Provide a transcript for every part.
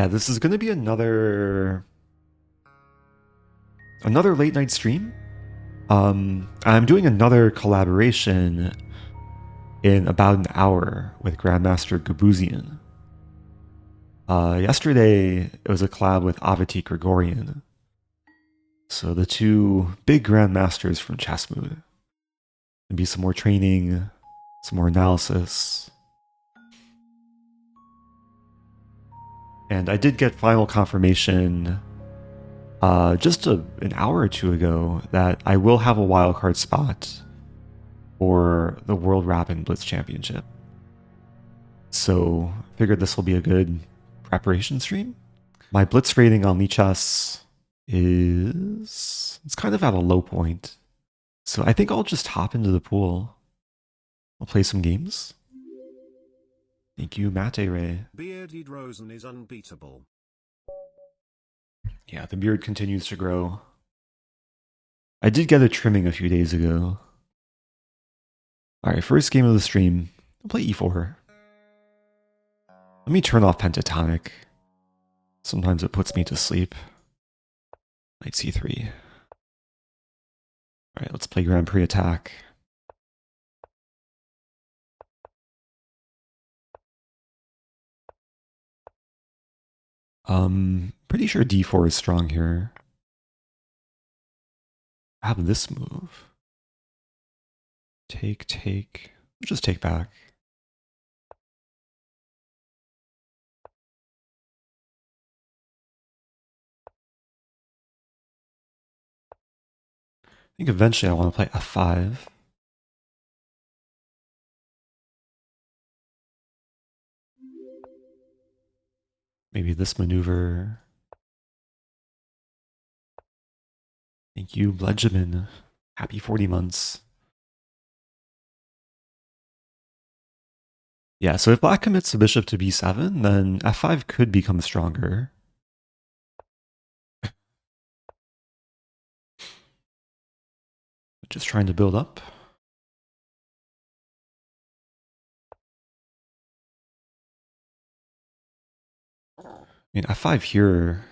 Yeah, this is going to be another late night stream. I'm doing another collaboration in about an hour with Grandmaster Gabuzyan. Yesterday, it was a collab with Avati Gregorian. So the two big Grandmasters from ChessMood. There'll be some more training, some more analysis. And I did get final confirmation just an hour or two ago that I will have a wildcard spot for the World Rapid Blitz Championship. So figured this will be a good preparation stream. My Blitz rating on Lichess it's kind of at a low point. So I think I'll just hop into the pool. I'll play some games. Thank you, Mate Ray. Bearded Rosen is unbeatable. Yeah, the beard continues to grow. I did get a trimming a few days ago. Alright, first game of the stream. I'll play e4. Let me turn off pentatonic. Sometimes it puts me to sleep. Knight c3. Alright, let's play Grand Prix attack. Pretty sure d4 is strong here. I have this move. Take. We'll just take back. I think eventually I want to play f5. Maybe this maneuver. Thank you, Benjamin. Happy 40 months. Yeah, so if black commits the bishop to b7, then f5 could become stronger. Just trying to build up. I mean, f5 here.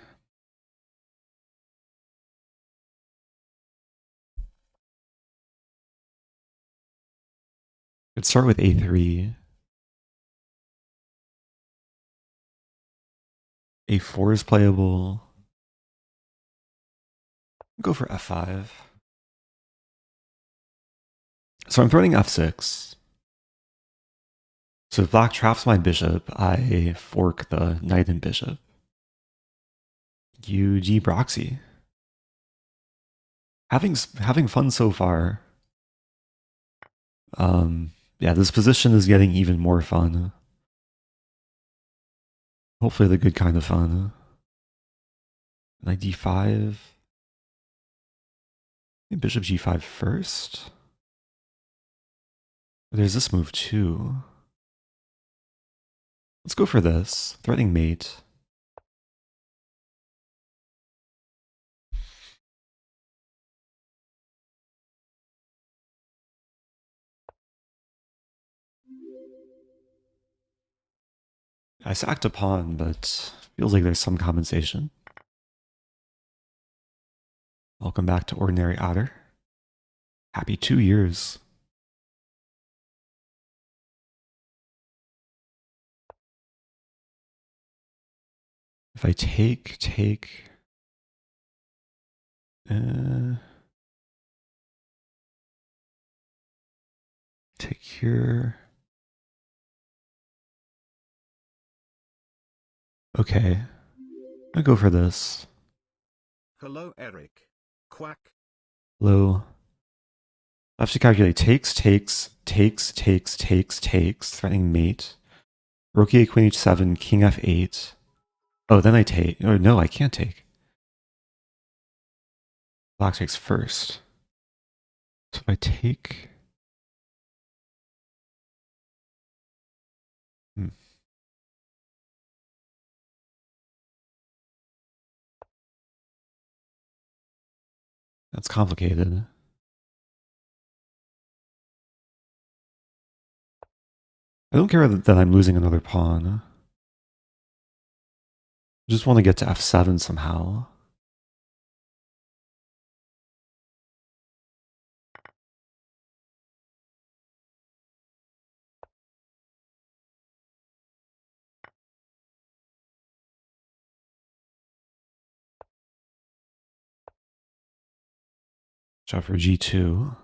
Could start with a3. a4 is playable. Go for f5. So I'm threatening f6. So if black traps my bishop, I fork the knight and bishop. UG Broxy. Having fun so far. Yeah, this position is getting even more fun. Hopefully the good kind of fun. Knight d5. Bishop g5 first. There's this move too. Let's go for this. Threatening mate. I sacked a pawn, but feels like there's some compensation. Welcome back to Ordinary Otter. Happy 2 years. If I take here. Okay, I'll go for this. Hello, Eric. Quack. Hello. I have to calculate takes, threatening mate. Rook e8, queen h7, king f8. Oh, then I take. Oh, no, I can't take. Black takes first. So if I take... That's complicated. I don't care that I'm losing another pawn. Just want to get to f7 somehow. Shot for g2.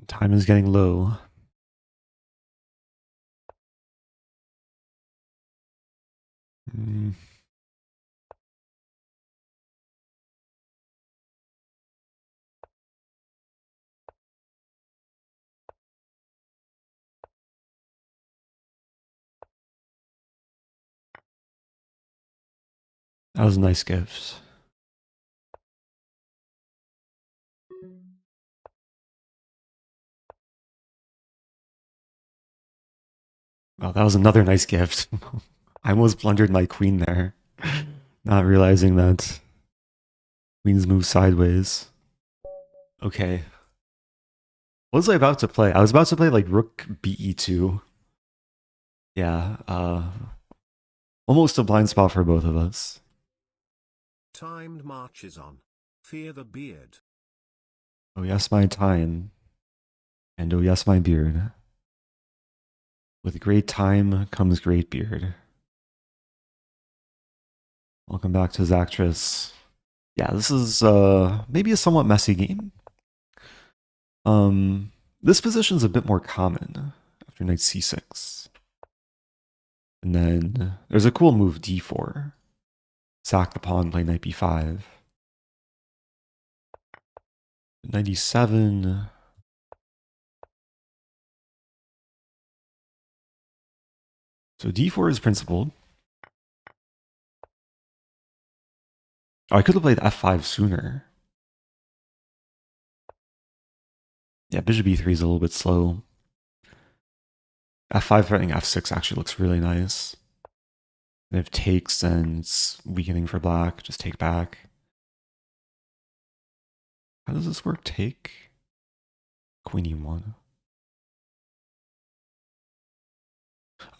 Time is getting low. That was a nice gift. Oh, that was another nice gift. I almost blundered my queen there, not realizing that queens move sideways. Okay. What was I about to play? I was about to play like rook be2. Yeah, almost a blind spot for both of us. Timed marches on. Fear the beard. Oh yes, my time. And oh yes, my beard. With great time comes great beard. Welcome back to Zactress. Yeah, this is maybe a somewhat messy game. This position's a bit more common after knight c6. And then there's a cool move d4. Sack the pawn, play knight b5. Knight e7. So d4 is principled. Oh, I could have played f5 sooner. Yeah, bishop e3 is a little bit slow. f5 threatening f6 actually looks really nice. And if takes, then it's weakening for black. Just take back. How does this work? Take? Queen e1.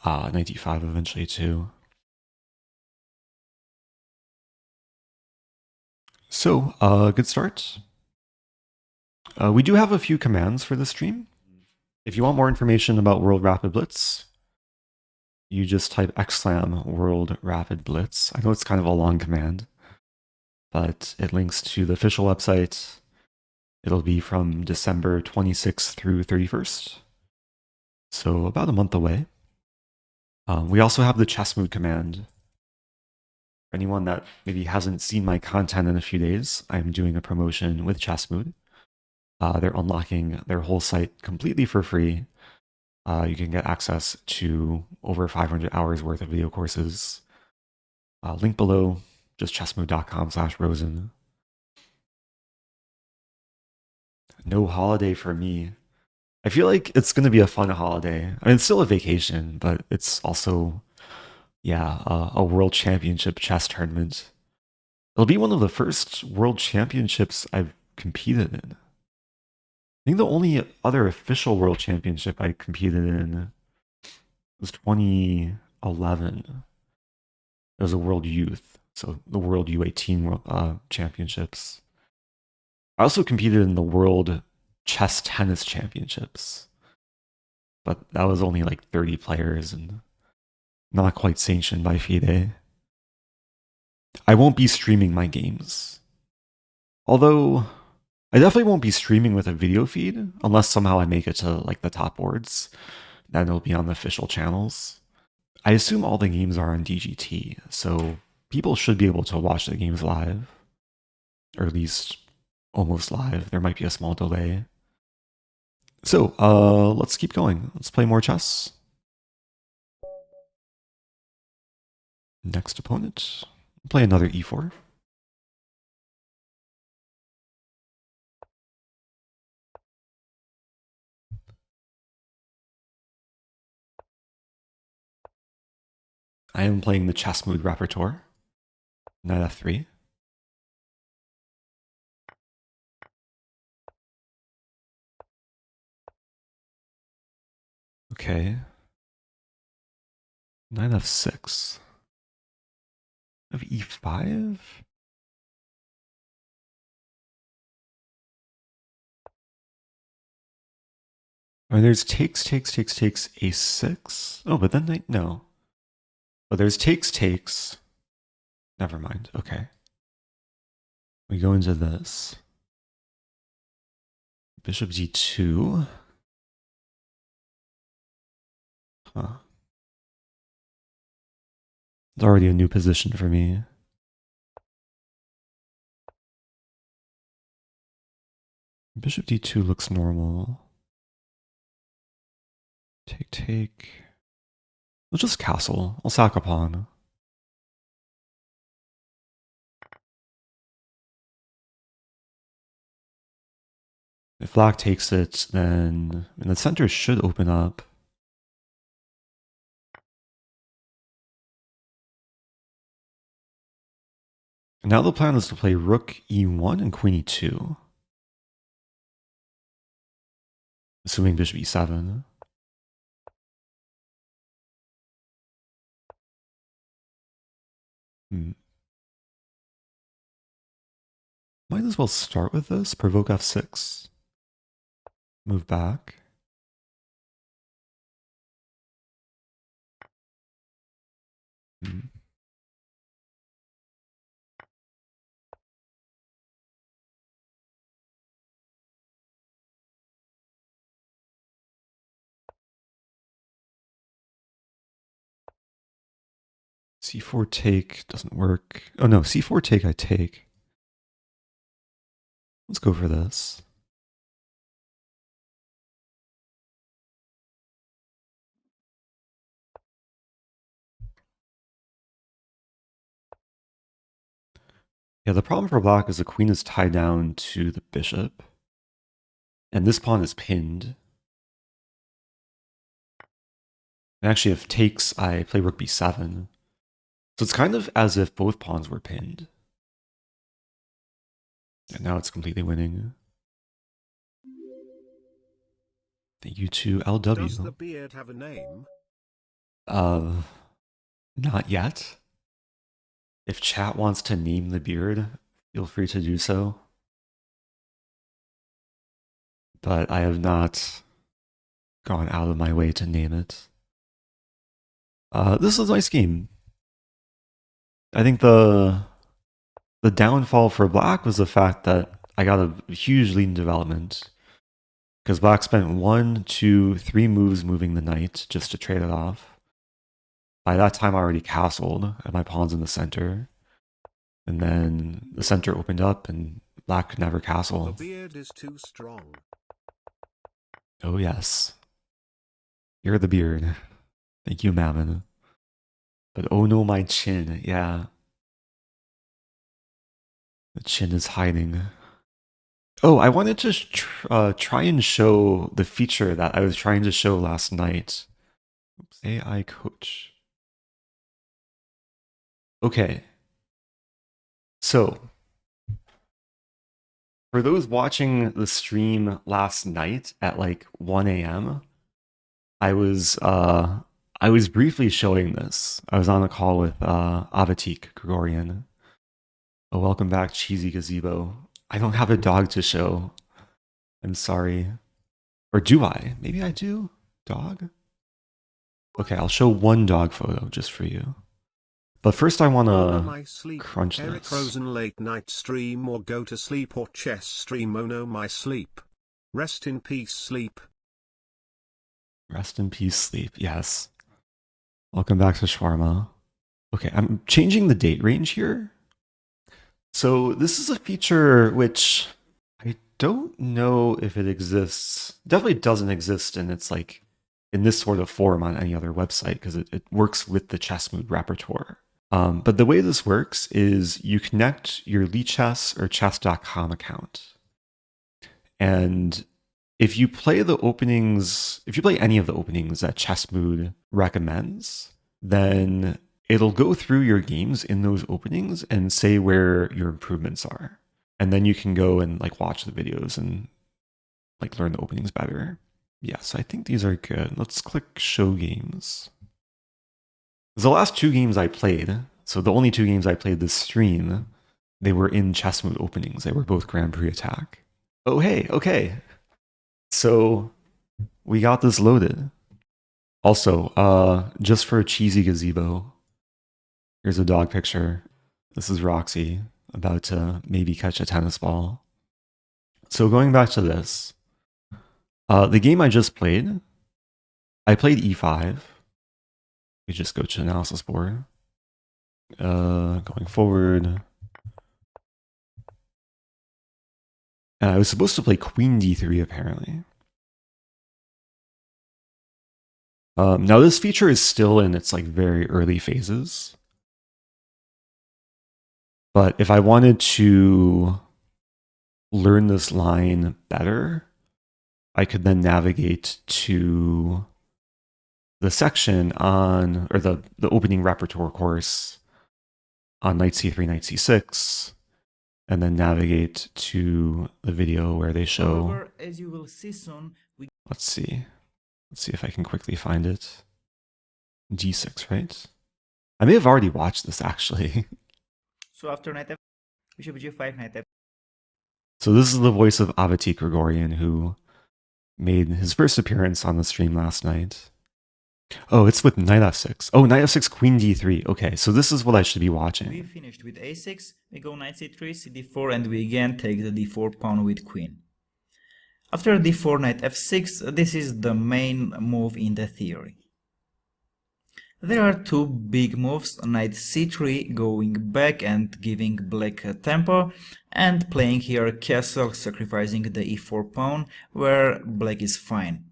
Knight d5 eventually too. So, good start. We do have a few commands for this stream. If you want more information about World Rapid Blitz, you just type !/ World Rapid Blitz. I know it's kind of a long command, but it links to the official website. It'll be from December 26th through 31st. So about a month away. We also have the ChessMood command. For anyone that maybe hasn't seen my content in a few days, I'm doing a promotion with ChessMood. They're unlocking their whole site completely for free. You can get access to over 500 hours worth of video courses. Link below, just chessmood.com/Rosen. No holiday for me. I feel like it's going to be a fun holiday. I mean, it's still a vacation, but it's also, yeah, a world championship chess tournament. It'll be one of the first world championships I've competed in. I think the only other official world championship I competed in was 2011. It was a World Youth, so the World U18 World, Championships. I also competed in the World Chess Tennis Championships, but that was only like 30 players and not quite sanctioned by FIDE. I won't be streaming my games. Although, I definitely won't be streaming with a video feed unless somehow I make it to like the top boards. Then it'll be on the official channels. I assume all the games are on DGT, so people should be able to watch the games live. Or at least almost live. There might be a small delay. So, let's keep going. Let's play more chess. Next opponent. Play another e4. I am playing the ChessMood Rapport-Jobava. Knight f3. Okay. Knight f6. Of e5? I mean, there's takes, a6. Oh, but then knight, no. Oh, there's takes. Never mind. Okay. We go into this. Bishop d2. Huh. It's already a new position for me. Bishop d2 looks normal. Take. We'll just castle. I'll sack a pawn. If black takes it, then the center should open up. And now the plan is to play rook e1 and queen e2. Assuming bishop e7. Might as well start with this. Provoke f6. Move back. C4 take doesn't work. Oh no, C4 take I take. Let's go for this. Yeah, the problem for black is the queen is tied down to the bishop. And this pawn is pinned. And actually, if takes, I play rook b7. So it's kind of as if both pawns were pinned. And now it's completely winning. Thank you to LW. Does the beard have a name? Not yet. If chat wants to name the beard, feel free to do so. But I have not gone out of my way to name it. This is a nice game. I think the downfall for black was the fact that I got a huge lead in development. Because black spent 1, 2, 3 moves moving the knight just to trade it off. By that time I already castled, and my pawn's in the center. And then the center opened up, and black could never castle. The beard is too strong. Oh yes. You're the beard. Thank you, Mammon. But oh no, my chin. Yeah. The chin is hiding. Oh, I wanted to try and show the feature that I was trying to show last night. Oops, AI coach. Okay. So, for those watching the stream last night at like 1 a.m., I was briefly showing this. I was on a call with Avatik Gregorian. Oh, welcome back, Cheesy Gazebo. I don't have a dog to show. I'm sorry. Or do I? Maybe I do? Dog? Okay, I'll show one dog photo just for you. But first I want to crunch Eric this. Rosen late night stream or go to sleep or chess stream. Oh no, my sleep. Rest in peace, sleep. Rest in peace, sleep. Yes. Welcome back to Shawarma. Okay, I'm changing the date range here. So this is a feature which I don't know if it exists. Definitely doesn't exist in this sort of form on any other website because it works with the ChessMood repertoire. But the way this works is you connect your Lichess or chess.com account. And if you play any of the openings that ChessMood recommends, then it'll go through your games in those openings and say where your improvements are. And then you can go and like watch the videos and like learn the openings better. Yes, I think these are good. Let's click show games. The last 2 games I played, so the only 2 games I played this stream, they were in ChessMood openings. They were both Grand Prix attack. Oh, hey, okay. So we got this loaded. Also, just for a cheesy gazebo, here's a dog picture. This is Roxy about to maybe catch a tennis ball. So going back to this, the game I just played, I played e5. We just go to analysis board. Going forward. I was supposed to play queen d3 apparently. Now this feature is still in its like very early phases. But if I wanted to learn this line better, I could then navigate to the section on, or the opening repertoire course on knight c3, knight c6, and then navigate to the video where they show. However, as you will see soon, Let's see if I can quickly find it. g6, right? I may have already watched this actually. So after knight f, bishop g5, knight f. So this is the voice of Avati Gregorian, who made his first appearance on the stream last night. Oh, it's with knight f6. Oh, knight f6, queen d3. Okay, so this is what I should be watching. We finished with a6, we go knight c3, cd4, and we again take the d4 pawn with queen. After d4, knight f6, this is the main move in the theory. There are 2 big moves, knight c3 going back and giving black a tempo, and playing here castle, sacrificing the e4 pawn, where black is fine.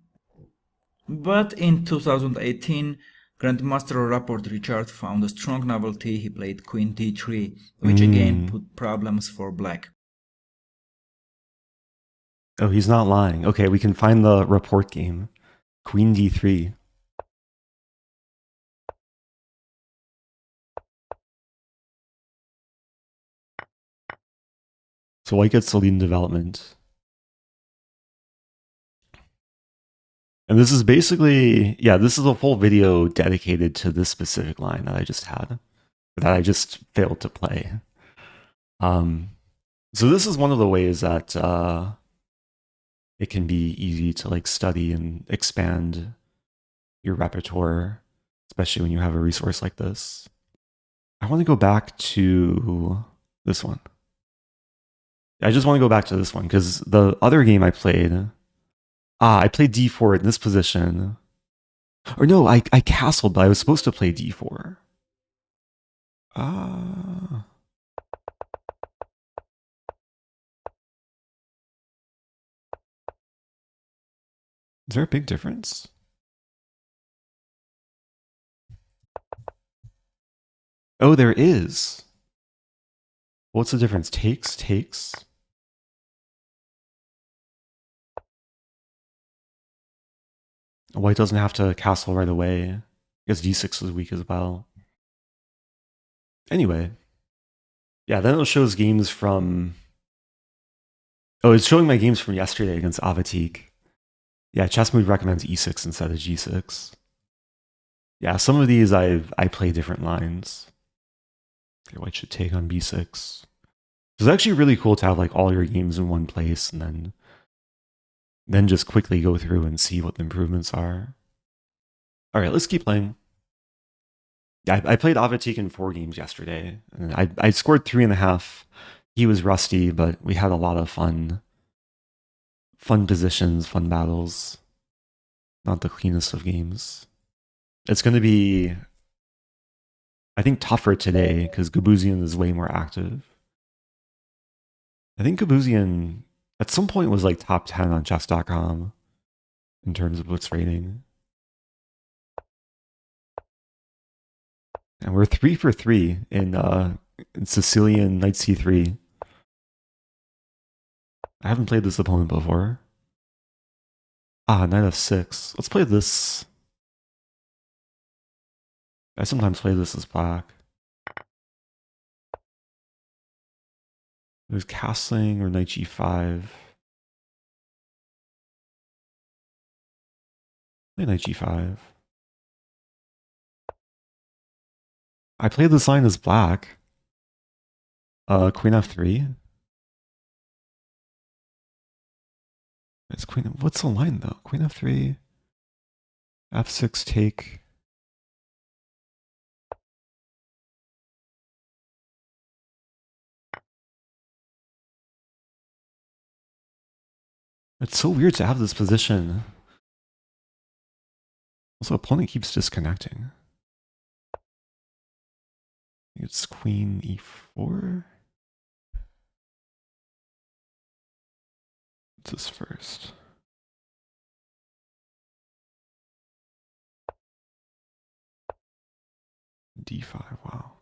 But in 2018, Grandmaster Rapport-Richard found a strong novelty. He played queen d3, which again put problems for black. Oh, he's not lying. Okay, we can find the report game. Queen d3. So white gets the lead in development. And this is basically, yeah, this is a full video dedicated to this specific line that I just had, that I just failed to play. So this is one of the ways that it can be easy to like study and expand your repertoire, especially when you have a resource like this. I want to go back to this one. I just want to go back to this one because the other game I played, I played d4 in this position. Or no, I castled, but I was supposed to play d4. Is there a big difference? Oh, there is. What's the difference? Takes. White doesn't have to castle right away. I guess d6 is weak as well. Anyway. Yeah, then it shows games from... Oh, it's showing my games from yesterday against Avatik. Yeah, ChessMood recommends e6 instead of g6. Yeah, some of these I play different lines. Okay, white should take on b6. It's actually really cool to have like all your games in one place and then just quickly go through and see what the improvements are. All right, let's keep playing. Yeah, I played Avatik in 4 games yesterday, and I scored 3.5. He was rusty, but we had a lot of fun positions, fun battles. Not the cleanest of games. It's going to be, I think, tougher today because Gabuzyan is way more active. I think Gabuzyan at some point was like top 10 on chess.com in terms of Blitz rating. And we're 3 for 3 in Sicilian knight c3. I haven't played this opponent before. Knight f6. Let's play this. I sometimes play this as black. There's castling or knight g5. Play knight g5. I played this line as black. Queen f3. It's queen. What's the line though? Queen f3. f6 take. It's so weird to have this position. Also, opponent keeps disconnecting. It's queen e4. What's this first? d5, wow.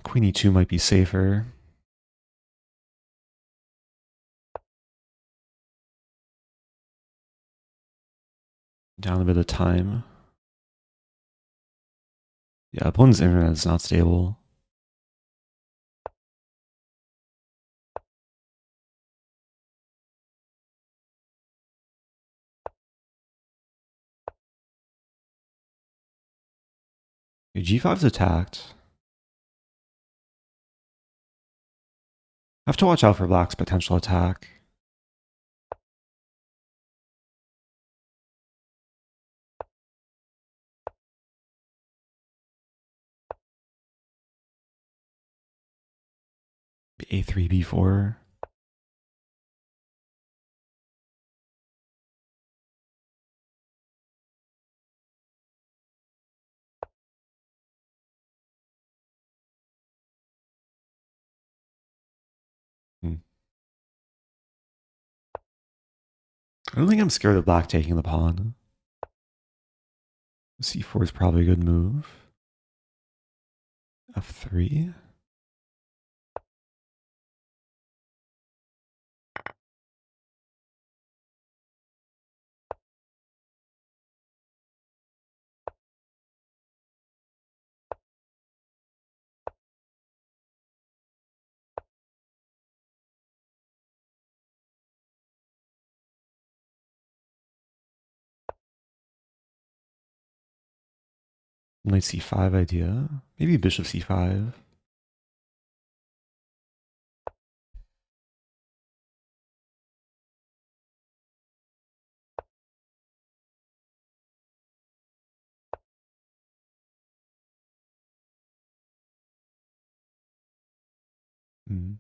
Queen e2 might be safer. Down a bit of time. Yeah, opponent's internet is not stable. Okay, g5's attacked. I have to watch out for black's potential attack. a3, b4. I don't think I'm scared of black taking the pawn. c4 is probably a good move. f3. Knight c5 idea. Maybe bishop c5. Hmm.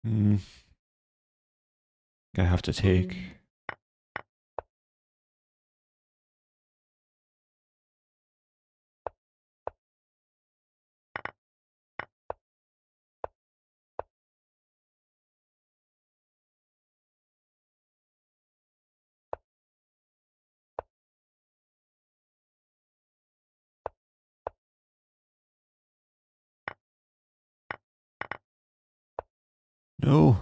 Hmm. I have to take. No.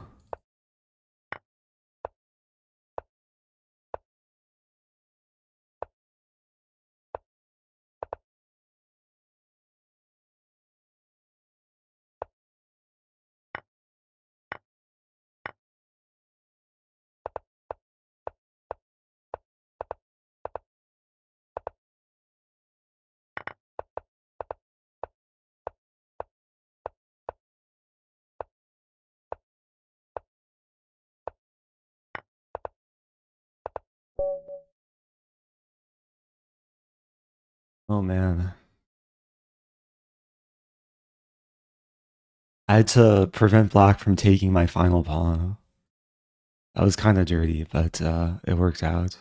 Oh man. I had to prevent black from taking my final pawn. That was kind of dirty, but it worked out.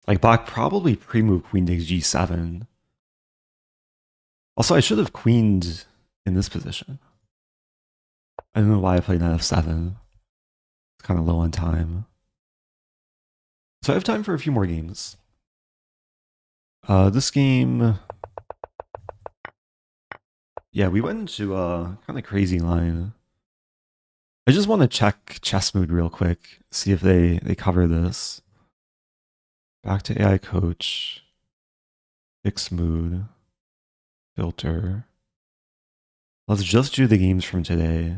Like black probably pre-moved queen takes g7. Also, I should have queened in this position. I don't know why I played knight f7. It's kind of low on time. So I have time for a few more games. This game... Yeah, we went into a kind of crazy line. I just want to check ChessMood real quick, see if they cover this. Back to AI Coach. Fix mood. Filter. Let's just do the games from today.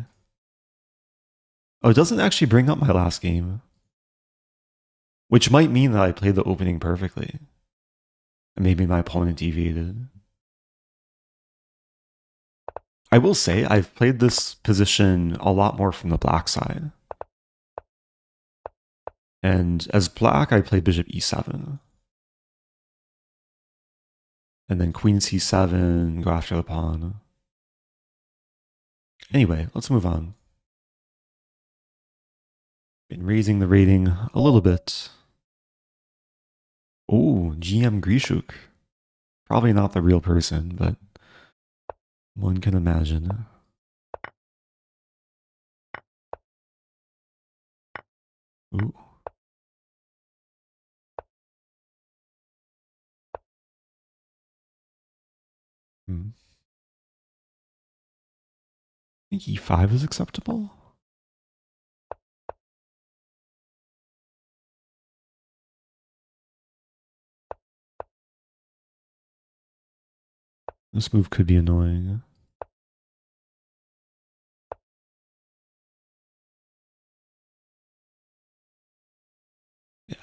Oh, it doesn't actually bring up my last game. Which might mean that I played the opening perfectly. And maybe my opponent deviated. I will say I've played this position a lot more from the black side. And as black, I play bishop e7. And then queen c7, go after the pawn. Anyway, let's move on. Been raising the rating a little bit. Oh, GM Grishuk. Probably not the real person, but one can imagine. Ooh. I think e5 is acceptable. This move could be annoying.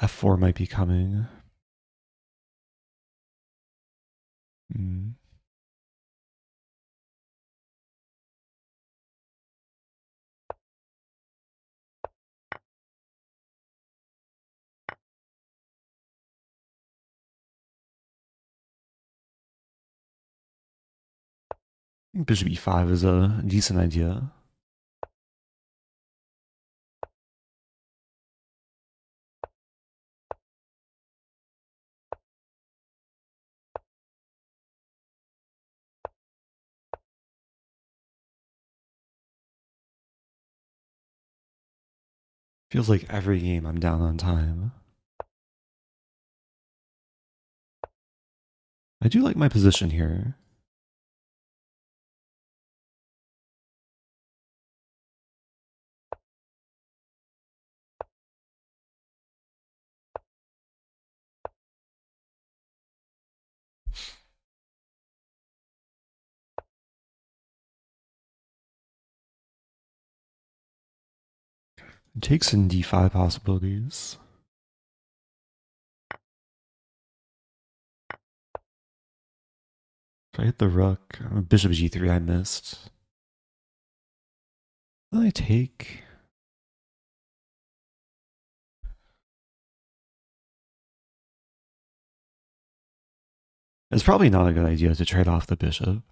F4 might be coming. I think bishop e5 is a decent idea. Feels like every game I'm down on time. I do like my position here. It takes in d5 possibilities. If I hit the rook, bishop g3 I missed. Then I take. It's probably not a good idea to trade off the bishop.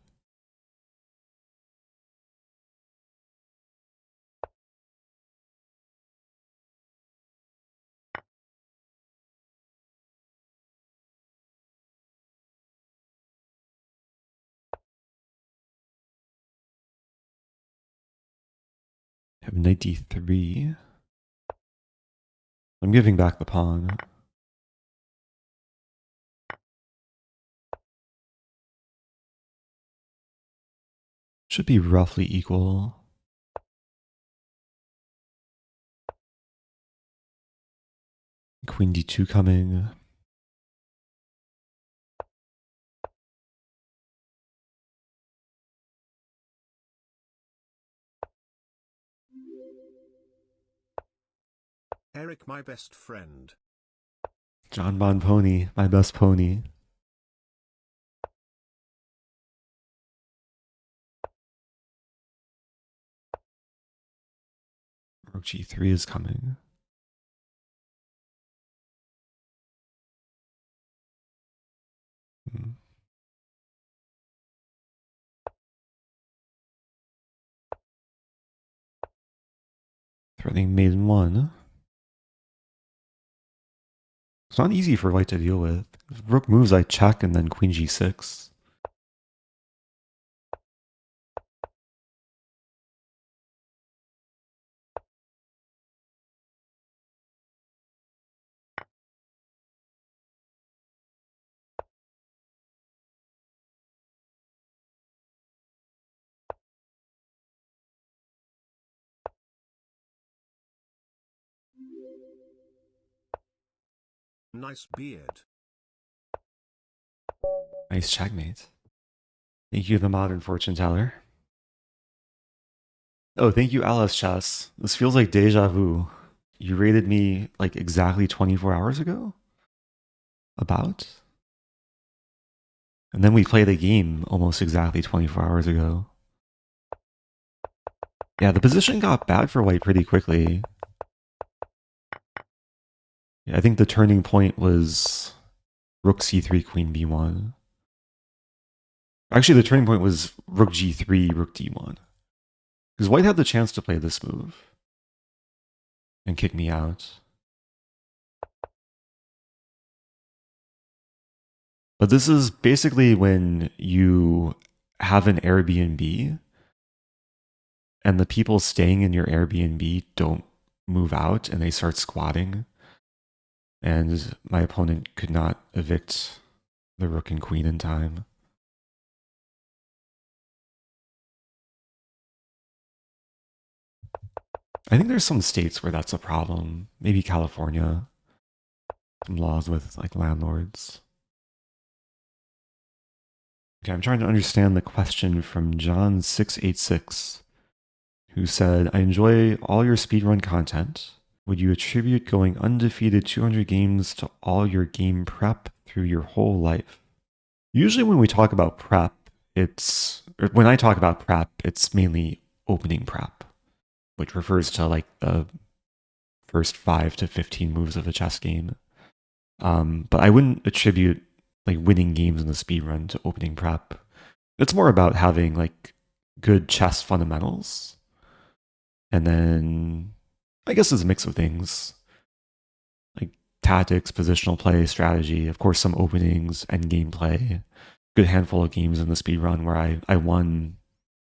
I have knight d3. I'm giving back the pawn. Should be roughly equal. Queen d2 coming. Eric, my best friend. John Bon Pony, my best pony. Rook g3 is coming. Threatening maiden 1. It's not easy for white to deal with. If rook moves, I check and then queen g6. Nice beard. Nice checkmate. Thank you, the modern fortune teller. Oh, thank you, Alice Chess. This feels like deja vu. You rated me like exactly 24 hours ago? About? And then we played a game almost exactly 24 hours ago. Yeah, the position got bad for white pretty quickly. Yeah, I think the turning point was rook c3, queen b1. Actually, the turning point was rook g3, rook d1. Because white had the chance to play this move and kick me out. But this is basically when you have an Airbnb and the people staying in your Airbnb don't move out and they start squatting. And my opponent could not evict the rook and queen in time. I think there's some states where that's a problem. Maybe California. Some laws with like landlords. Okay, I'm trying to understand the question from John686, who said, I enjoy all your speedrun content. Would you attribute going undefeated 200 games to all your game prep through your whole life? Usually when we talk about prep, when I talk about prep, it's mainly opening prep, which refers to like the first 5 to 15 moves of a chess game. But I wouldn't attribute like winning games in the speedrun to opening prep. It's more about having like good chess fundamentals. And then I guess it's a mix of things like tactics, positional play, strategy, of course, some openings and gameplay. Good handful of games in the speedrun where I won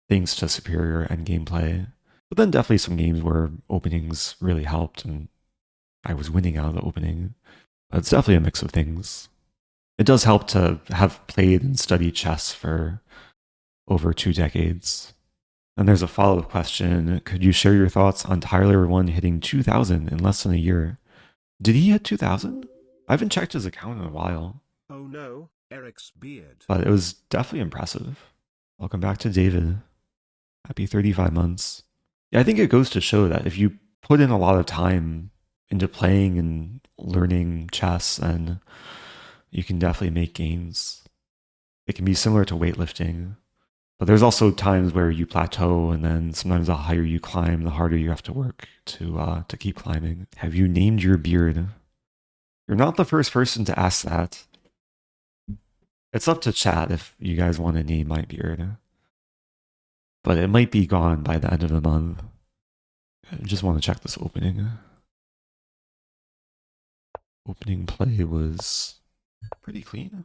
thanks to superior end gameplay. But then definitely some games where openings really helped and I was winning out of the opening. It's definitely a mix of things. It does help to have played and studied chess for over 2 decades. And there's a follow-up question. Could you share your thoughts on Tyler 1 hitting 2,000 in less than a year? Did he hit 2,000? I haven't checked his account in a while. Oh no, Eric's beard. But it was definitely impressive. Welcome back to David. Happy 35 months. Yeah, I think it goes to show that if you put in a lot of time into playing and learning chess, and you can definitely make gains. It can be similar to weightlifting. But there's also times where you plateau, and then sometimes the higher you climb, the harder you have to work to keep climbing. Have you named your beard? You're not the first person to ask that. It's up to chat if you guys want to name my beard. But it might be gone by the end of the month. I just want to check this opening. Opening play was pretty clean.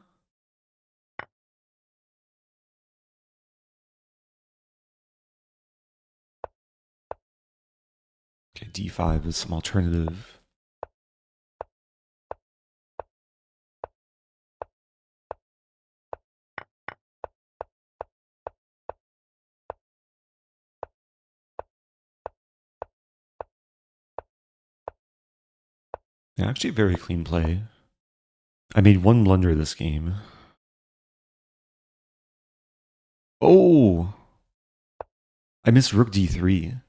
Okay, d5 is some alternative. Yeah, actually very clean play. I made one blunder this game. Oh! I missed rook d3.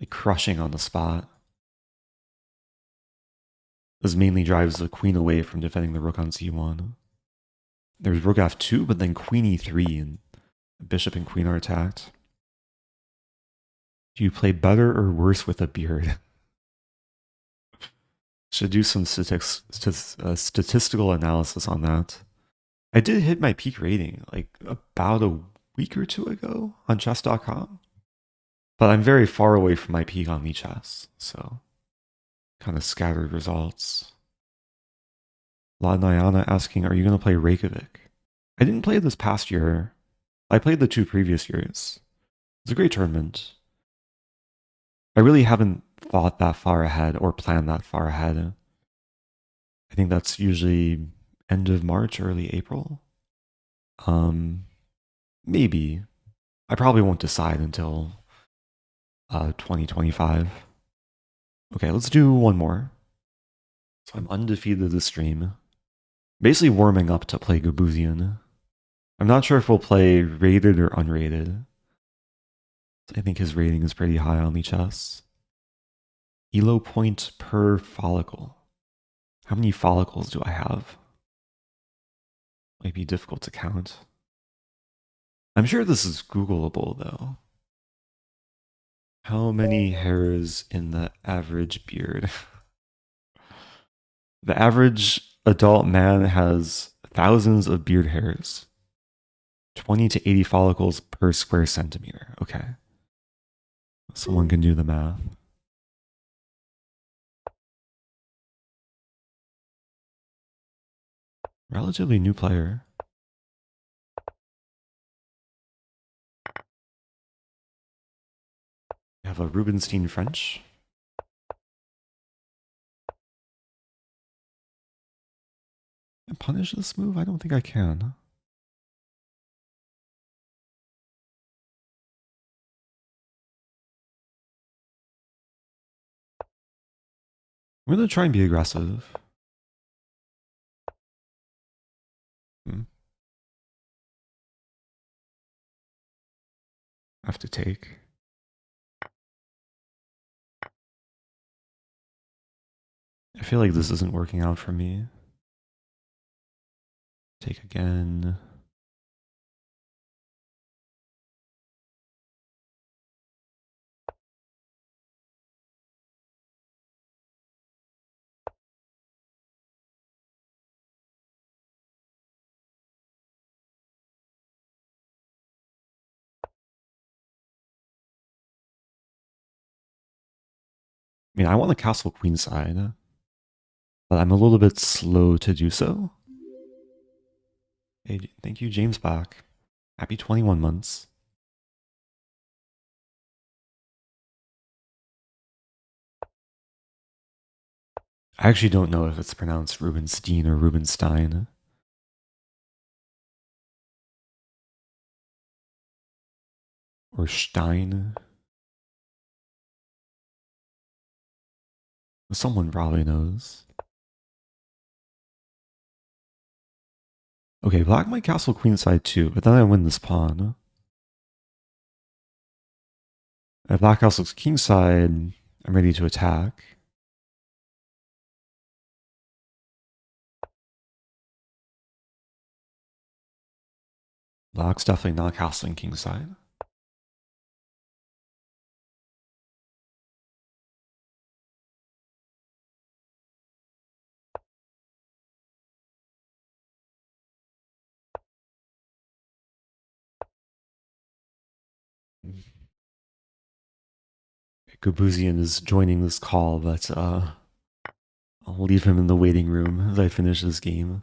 Like crushing on the spot. This mainly drives the queen away from defending the rook on c1. There's rook f2, but then queen e3, and bishop and queen are attacked. Do you play better or worse with a beard? Should do some statistical analysis on that. I did hit my peak rating like about a week or two ago on chess.com, but I'm very far away from my peak on chess, so kind of scattered results. Ladnayana asking, are you going to play Reykjavik? I didn't play this past year. I played the 2 previous years. It's a great tournament. I really haven't thought that far ahead or planned that far ahead. I think that's usually end of March, early April. Maybe. I probably won't decide until 2025. Okay, let's do one more. So I'm undefeated this stream. Basically warming up to play Gabuzyan. I'm not sure if we'll play rated or unrated. I think his rating is pretty high on chess. Elo point per follicle. How many follicles do I have? Might be difficult to count. I'm sure this is Googleable though. How many hairs in the average beard? The average adult man has thousands of beard hairs. 20 to 80 follicles per square centimeter. Okay. Someone can do the math. Relatively new player. We have a Rubinstein French. Can I punish this move? I don't think I can. I'm going to try and be aggressive. I have to take. I feel like this isn't working out for me. Take again. I mean, I want the castle queenside, but I'm a little bit slow to do so. Hey, thank you, James Bach. Happy 21 months. I actually don't know if it's pronounced Rubinstein or Rubinstein. Or Stein. Someone probably knows. Okay, black might castle queenside too, but then I win this pawn. If black castles kingside, I'm ready to attack. Black's definitely not castling kingside. Gabuzyan is joining this call, but I'll leave him in the waiting room as I finish this game.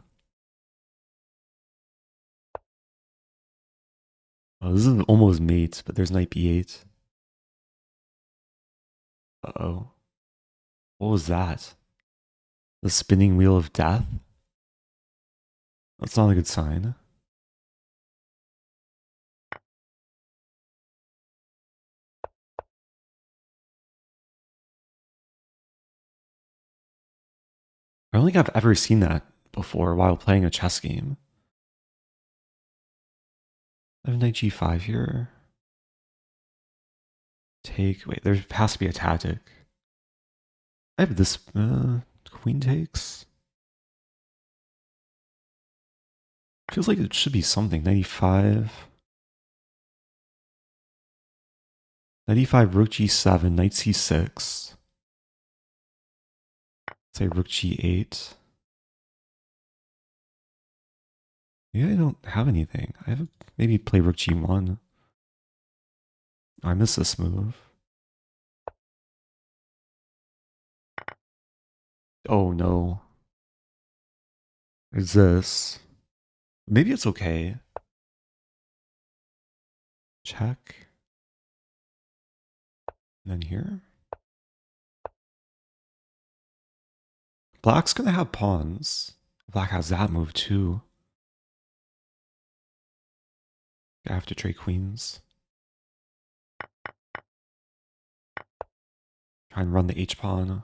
Oh, this is almost mate, but there's knight b8. Uh-oh. What was that? The spinning wheel of death? That's not a good sign. I don't think I've ever seen that before while playing a chess game. I have knight g5 here. Take. Wait, there has to be a tactic. I have this. Queen takes. Feels like it should be something. 95. Knight e5, rook g7, knight c6. Say rook g8. Yeah, I don't have anything. I have maybe play rook g1. I miss this move. Oh no. Is this? Maybe it's okay. Check. And then here. Black's gonna have pawns. Black has that move too. I have to trade queens. Try and run the H pawn.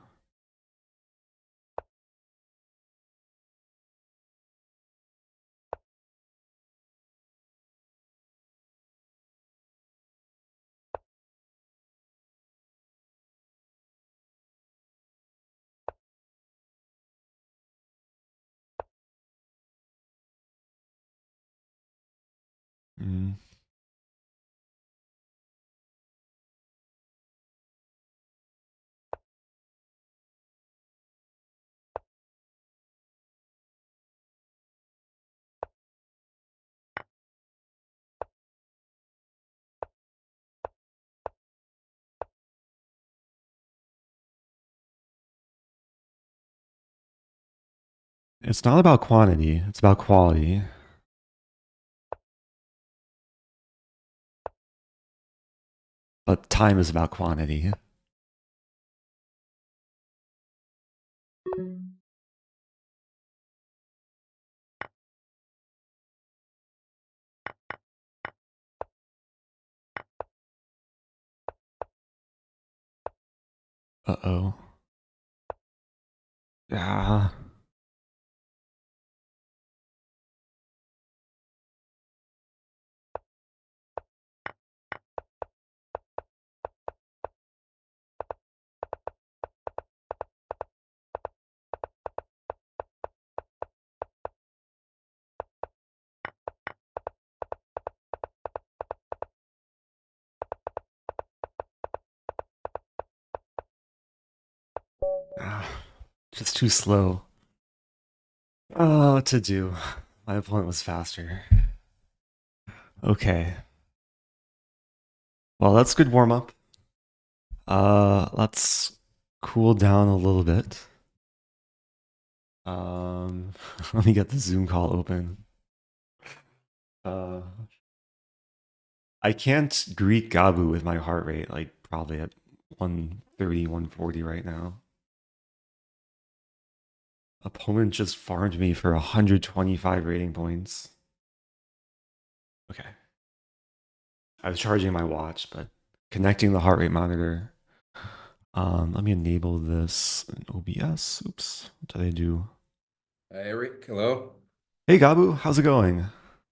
Mm. It's not about quantity, it's about quality. But time is about quantity. Uh-oh. Yeah. Just too slow. Oh, what to do? My opponent was faster. Okay. Well, that's good warm-up. Let's cool down a little bit. Let me get the Zoom call open. I can't greet Gabu with my heart rate, like probably at 130, 140 right now. Opponent just farmed me for 125 rating points. Okay. I was charging my watch, but connecting the heart rate monitor. Let me enable this in OBS. Oops, what did I do? Hi, Eric. Hello. Hey Gabu, how's it going?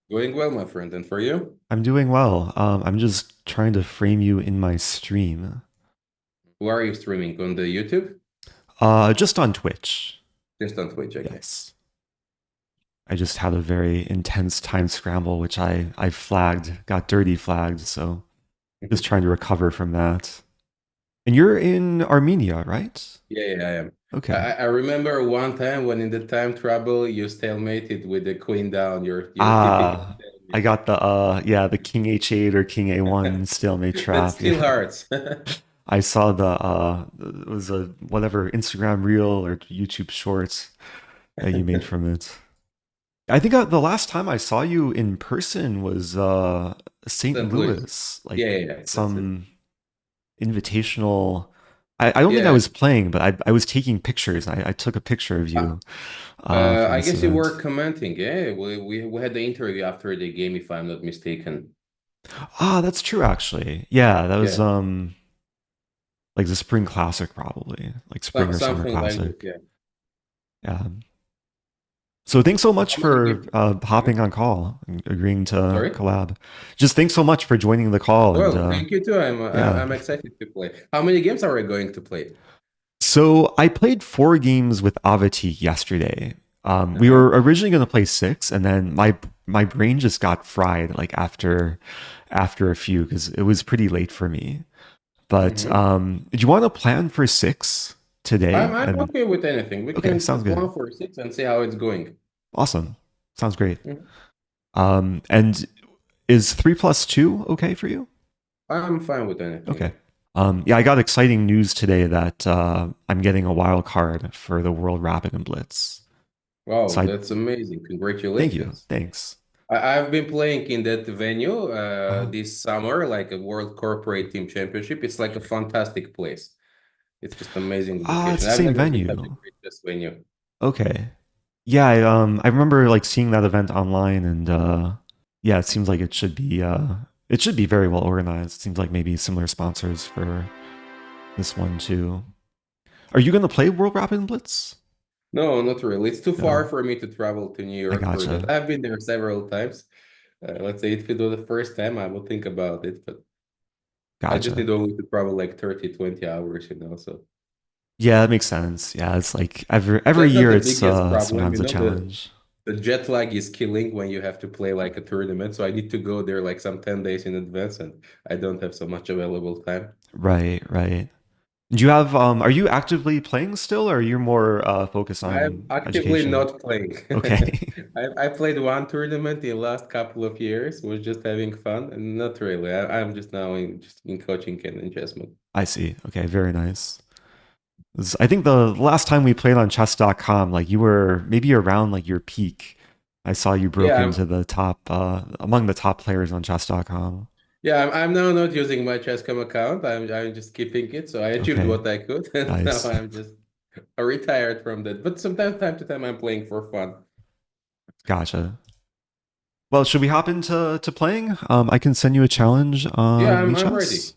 Doing well, my friend. And for you? I'm doing well. I'm just trying to frame you in my stream. Where are you streaming? On the YouTube? Just on Twitch. Just on Twitch, okay. Yes. I just had a very intense time scramble, which I flagged, got dirty flagged, so just trying to recover from that. And you're in Armenia, right? Yeah, I am. Okay. I remember one time when in the time travel you stalemated with the queen down. Your typical I stalemate. got the king h8 or king a1 stalemate That trap. still Yeah. hurts. I saw it was a whatever Instagram reel or YouTube shorts that you made from it. I think the last time I saw you in person was St. St. Louis, like Yeah, that's it. some invitational. I don't think I Yeah. was playing, but I was taking pictures. I took a picture of you. For I this guess you were event. commenting. Yeah, we had the interview after the game, if I'm not mistaken. Ah, that's true actually. Yeah, that was Yeah. like the spring classic probably, like spring or summer Something like classic. that, yeah. Yeah. So thanks so much How many for games? Mhm. hopping on call and agreeing to Sorry. collab. Just thanks so much for joining the call. And Well, thank you too. yeah. I'm excited to play. How many games are we going to play? So I played 4 games with Avati yesterday. We Uh-huh. were originally going to play 6, and then my brain just got fried like after a few because it was pretty late for me. But Mm-hmm. do you want to plan for 6 today? I'm And okay with anything. We okay, can sounds good. plan for six and see how it's going. Awesome. Sounds great. Mhm. And is 3 plus 2 okay for you? I'm fine with anything. Okay. Yeah, I got exciting news today that I'm getting a wild card for the World Rapid and Blitz. So Wow, I that's amazing. thank you. Congratulations. Thanks. I've been playing in that venue Uh, this summer, like a World Corporate Team Championship. It's like a fantastic place. It's just amazing it's location. the I've same never been such a venue. great chess venue. Okay. Yeah, I remember like seeing that event online, and yeah, it seems like it should be very well organized. It seems like maybe similar sponsors for this one too. Are you going to play World Rapid and Blitz? No, not really. It's too far No. for me to travel to New I York for that. gotcha. I've been there several times. Let's say if it was the first time, I will think about it, but I just Gotcha. need only to travel like 30, 20 hours, so Yeah, that makes sense. Yeah, it's like every that's not year the it's biggest problem, sometimes a challenge. the jet lag is killing when you have to play like a tournament. So I need to go there like some 10 days in advance, and I don't have so much available time. Right, right. Do you have are you actively playing still, or are you more focused I'm on actively education? not playing. Okay. I played one tournament in last couple of years, was just having fun, and not really. I'm just now in coaching and in chess mode. I see. Okay, very nice. I think the last time we played on chess.com, like you were maybe around like your peak. I saw you broke Yeah, into the top among the top players on chess.com. yeah. I'm now not using my chess.com account. I'm just keeping it. So I achieved Okay, what I could, and now nice. I'm just retired from that. But sometimes, time to time, I'm playing for fun. Gotcha. Well, should we hop into playing? I can send you a challenge Yeah, on I'm ready. WeChess.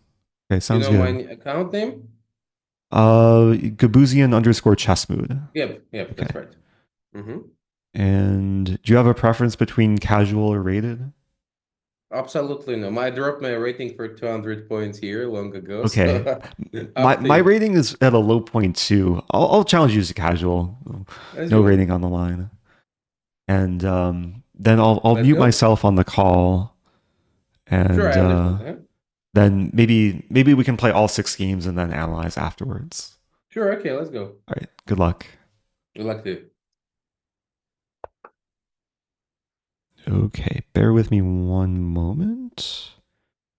Okay, You sounds know my good. account name? Gabuzyan underscore ChessMood. Yep, Okay. that's right. Mm-hmm. And do you have a preference between casual or rated? Absolutely no. I dropped my rating for 200 points here long ago, Okay. so My up to my you. rating is at a low point too. I'll challenge you to casual. Let's No go. rating on the line. And then I'll Let's mute go. myself on the call, Sure, and I understand. Huh? then maybe we can play all 6 games and then analyze afterwards. Sure, okay, let's go. All right. Good luck. Good luck to you. Okay. Bear with me one moment.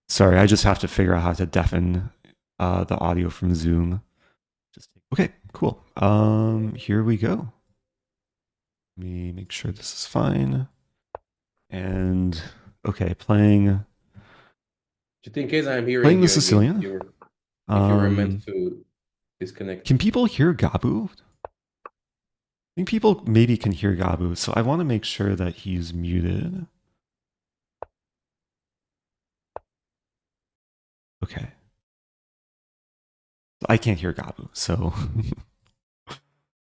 Sorry, I just have to figure out how to deafen the audio from Zoom. Okay, cool. Here we go. Let me make sure this is fine. And okay, Just in case I'm hearing playing the you again, Sicilian. if you were meant Um, to disconnect. can people hear Gabu? I think people maybe can hear Gabu, so I want to make sure that he's muted. Okay. I can't hear Gabu, so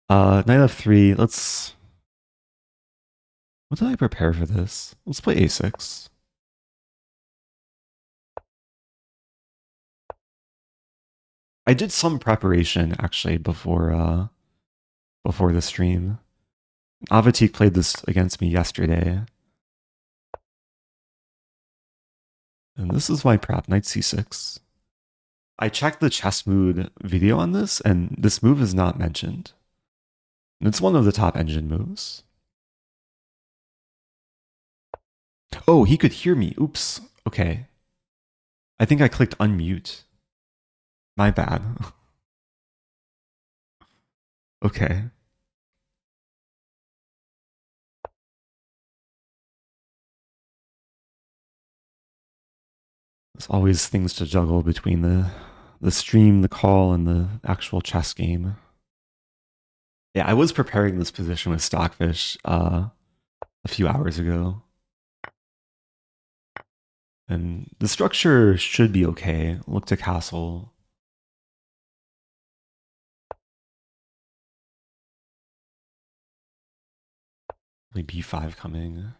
knight f3. What did I prepare for this? Let's play a6. I did some preparation actually before the stream. Avatik played this against me yesterday. And this is my prep, knight c6. I checked the ChessMood video on this, and this move is not mentioned. It's one of the top engine moves. Oh, he could hear me. Oops. Okay. I think I clicked unmute. My bad. Okay. There's always things to juggle between the stream, the call, and the actual chess game. Yeah, I was preparing this position with Stockfish a few hours ago. And the structure should be okay. Look to castle. Maybe b5 coming.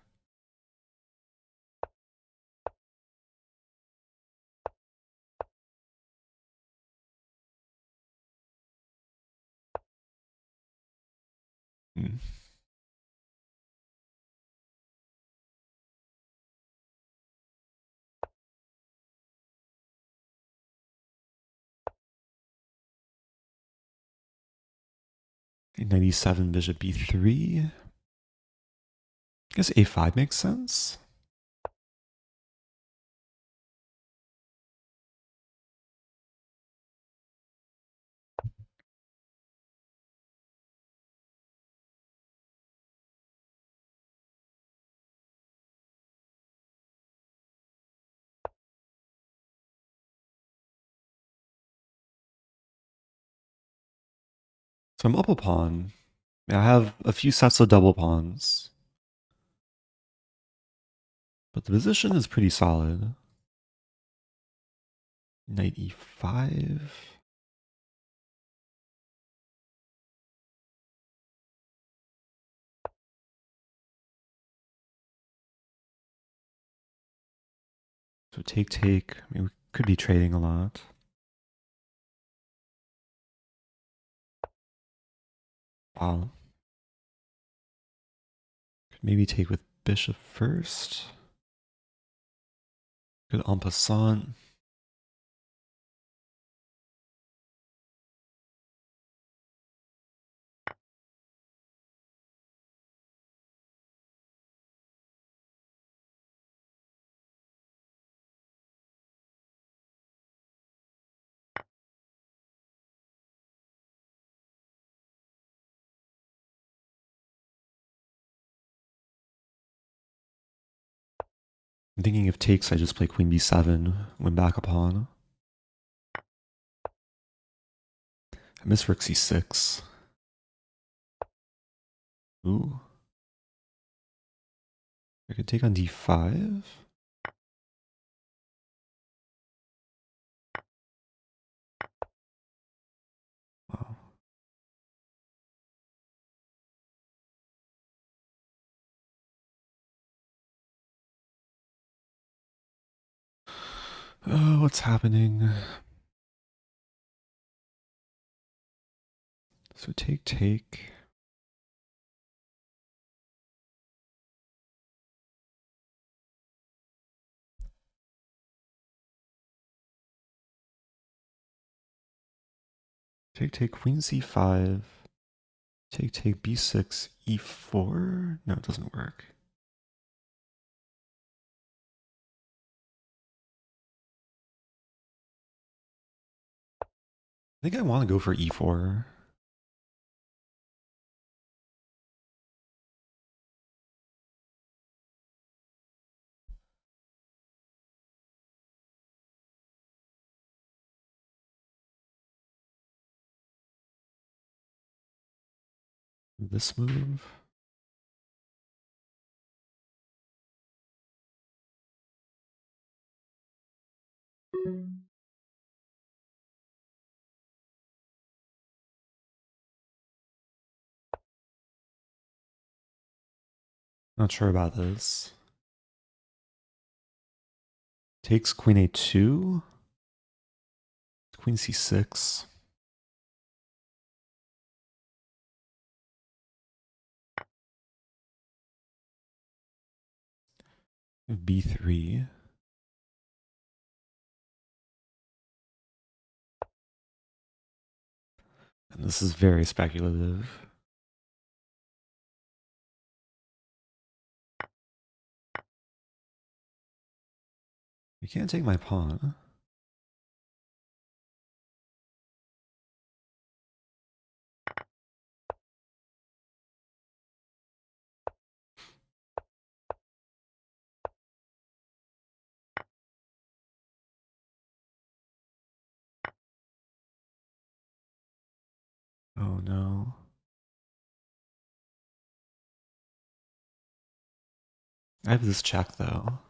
Hmm. Knight e7, bishop b3. I guess a5 makes sense. So I'm up a pawn. I have a few sets of double pawns. But the position is pretty solid. Knight e5. So take. I mean, we could be trading a lot. Wow. Could maybe take with bishop first. Good en passant. I'm thinking if takes, I just play queen b7, win back a pawn. I miss rook c6. Ooh. I could take on d5. Wow. Oh, what's happening? So take. Take, queen c5. Take, b6, e4. No, it doesn't work. I think I want to go for e4. This move. Not sure about this. Takes queen a2. Queen c6. b3. And this is very speculative. You can't take my pawn. Oh no. I have this check though.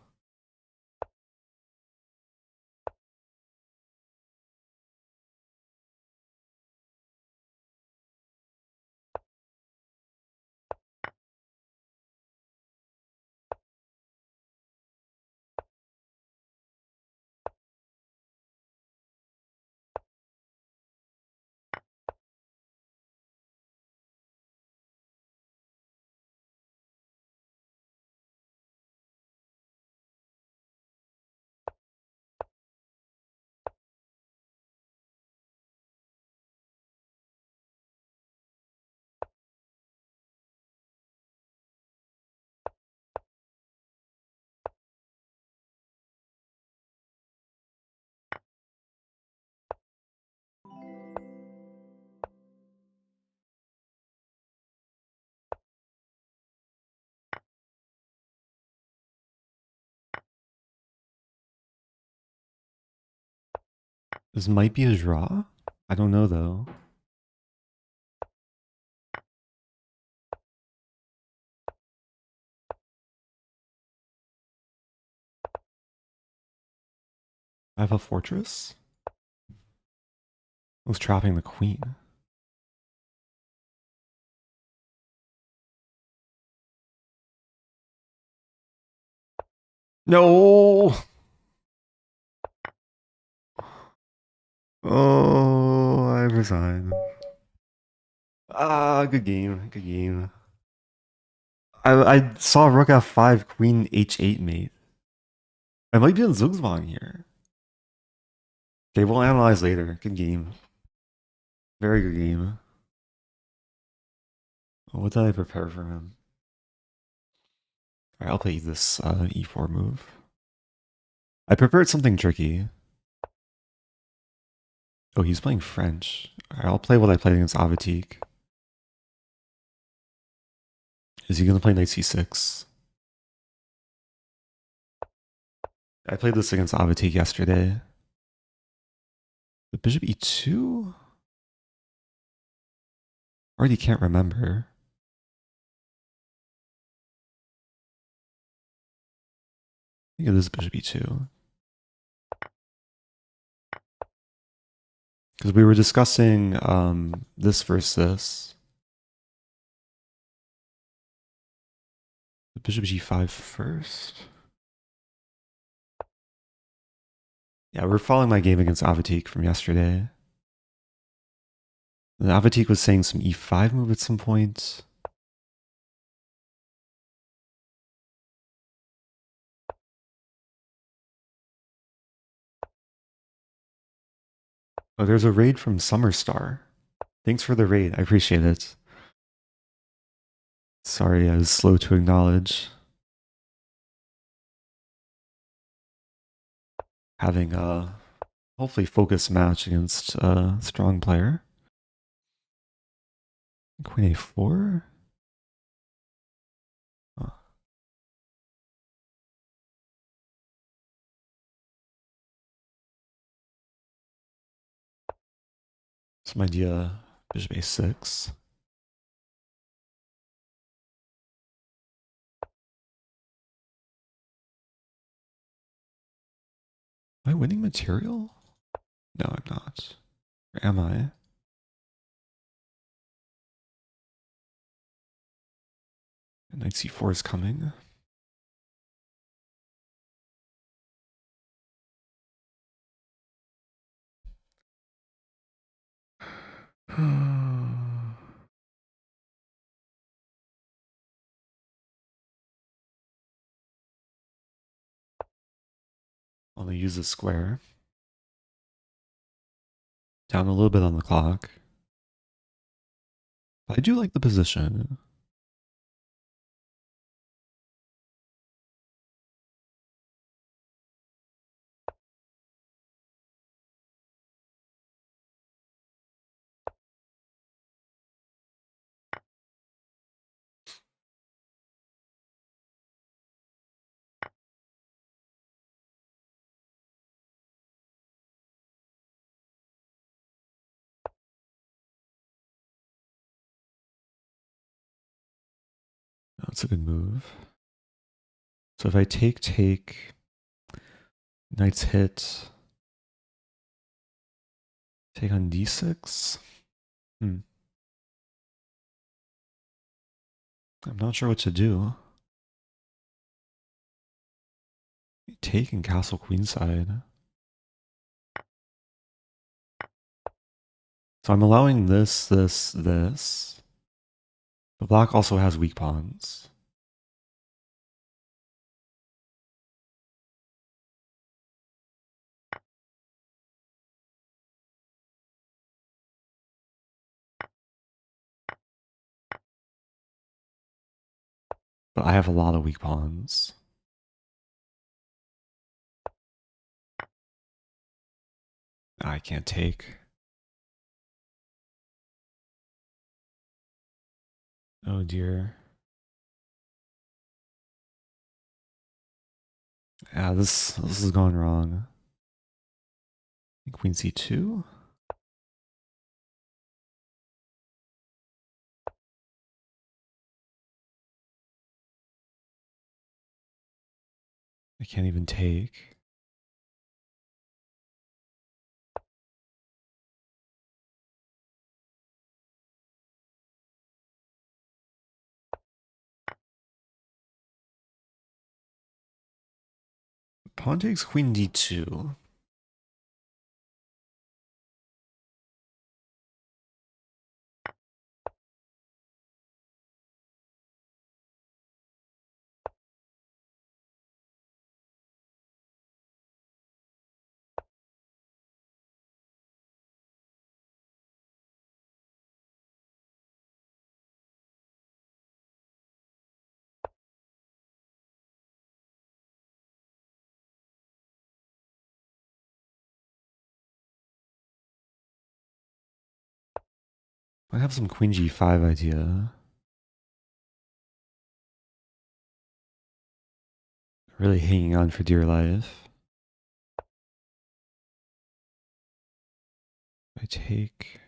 This might be a draw? I don't know though. I have a fortress? I was trapping the queen. No! Oh, I resign. Ah, good game, good game. I saw rook f5, queen h8 mate. I might be on Zugzwang here. Okay, we'll analyze later. Good game. Very good game. What did I prepare for him? Alright, I'll play this e4 move. I prepared something tricky. Oh, he's playing French. Alright, I'll play what I played against Avatik. Is he gonna play knight c6? I played this against Avatik yesterday. The bishop e2? Already can't remember. I think it is bishop e2. Because we were discussing this versus this. The bishop g5 first. Yeah, we're following my game against Avatik from yesterday. The Avatik was saying some e5 move at some point. Oh, there's a raid from Summerstar. Thanks for the raid. I appreciate it. Sorry, I was slow to acknowledge. Having a hopefully focused match against a strong player. Queen a4? Oh. Some idea, bishop a6. Am I winning material? No, I'm not. Or am I? Knight c4 is coming. Only use a square. Down a little bit on the clock. But I do like the position. That's a good move. So if I take, knight's hit, take on d6. I'm not sure what to do. Take and castle queenside. So I'm allowing this. But black also has weak pawns. But I have a lot of weak pawns. I can't take. Oh dear. Yeah, this is going wrong. Queen c2. I can't even take. Pawn takes queen d2. I have some queen g5 idea. Really hanging on for dear life. I take.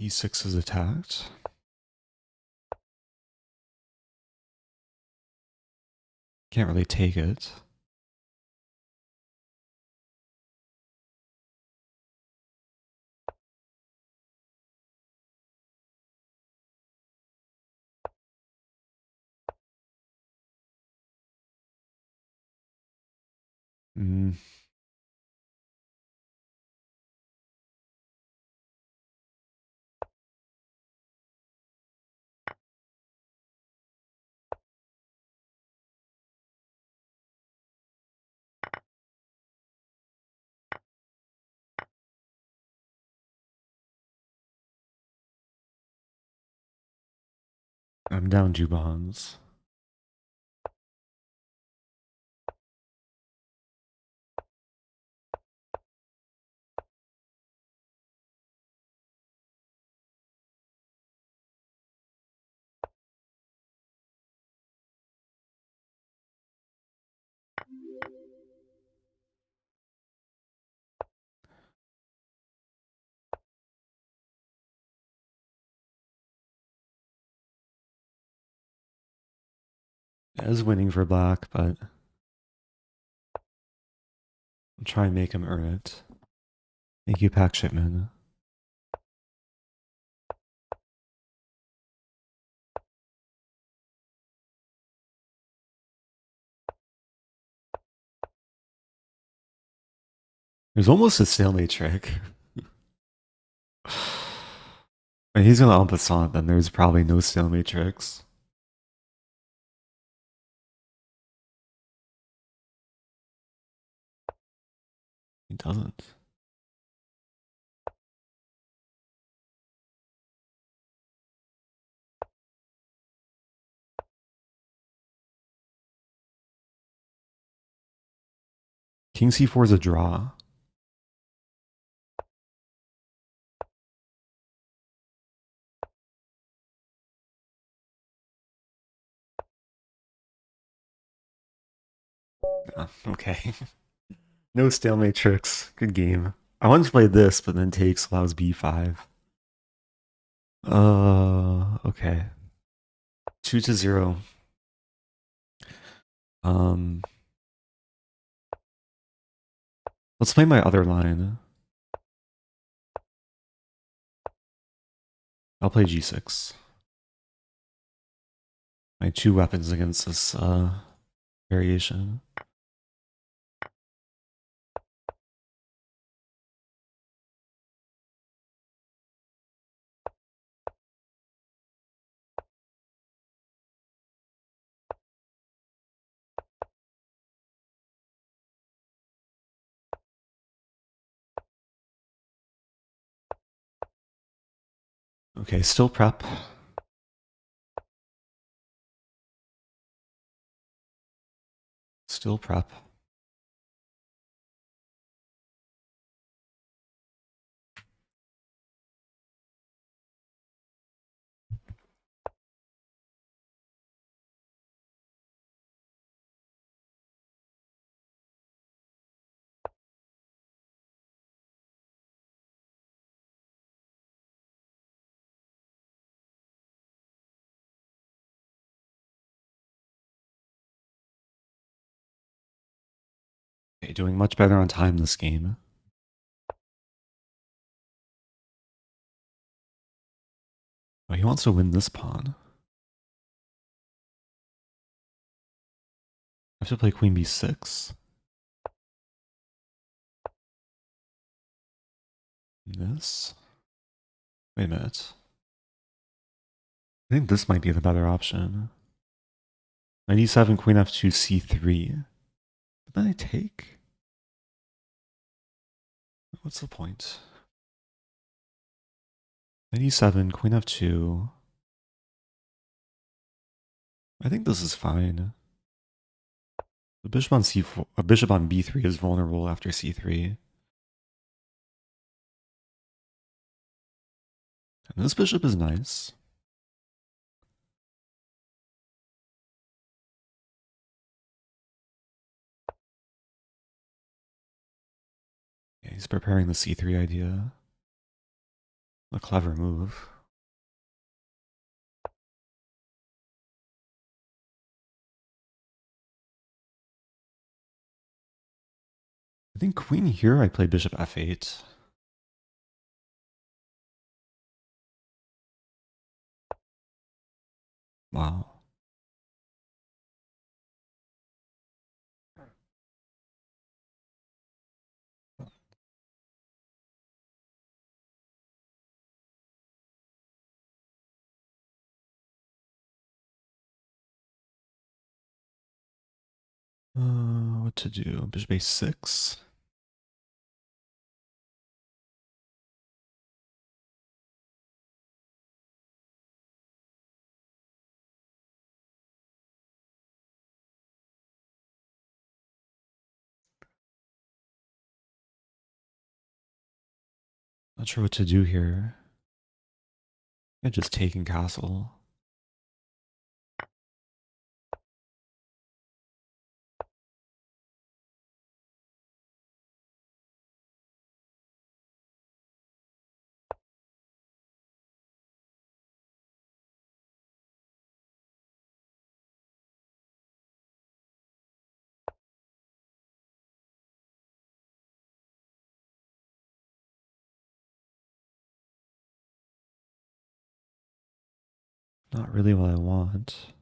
e6 is attacked. Can't really take it. Mm. I'm down 2 bonds. It is winning for black, but I'll try and make him earn it. Thank you, Pack Shipman. There's almost a stalemate trick. When he's gonna en passant, then there's probably no stalemate tricks. He doesn't. King c4 is a draw. Oh, okay. No stalemate tricks. Good game. I wanted to play this, but then takes allows b5. Okay. 2-0. Let's play my other line. I'll play g6. My 2 weapons against this variation. Okay, still prep. Still prep. Okay, doing much better on time this game. Oh, he wants to win this pawn. I have to play queen b6. This? Wait a minute. I think this might be the better option. Knight e7, queen f2, c3. But then I take? What's the point? Knight e7, queen f2. I think this is fine. The bishop on c4, a bishop on b3 is vulnerable after c3. And this bishop is nice. Yeah, he's preparing the c3 idea. A clever move. I think queen here, I play bishop f8. Wow. What to do? Bishop a6. Not sure what to do here. I just taking castle. Not really what I want.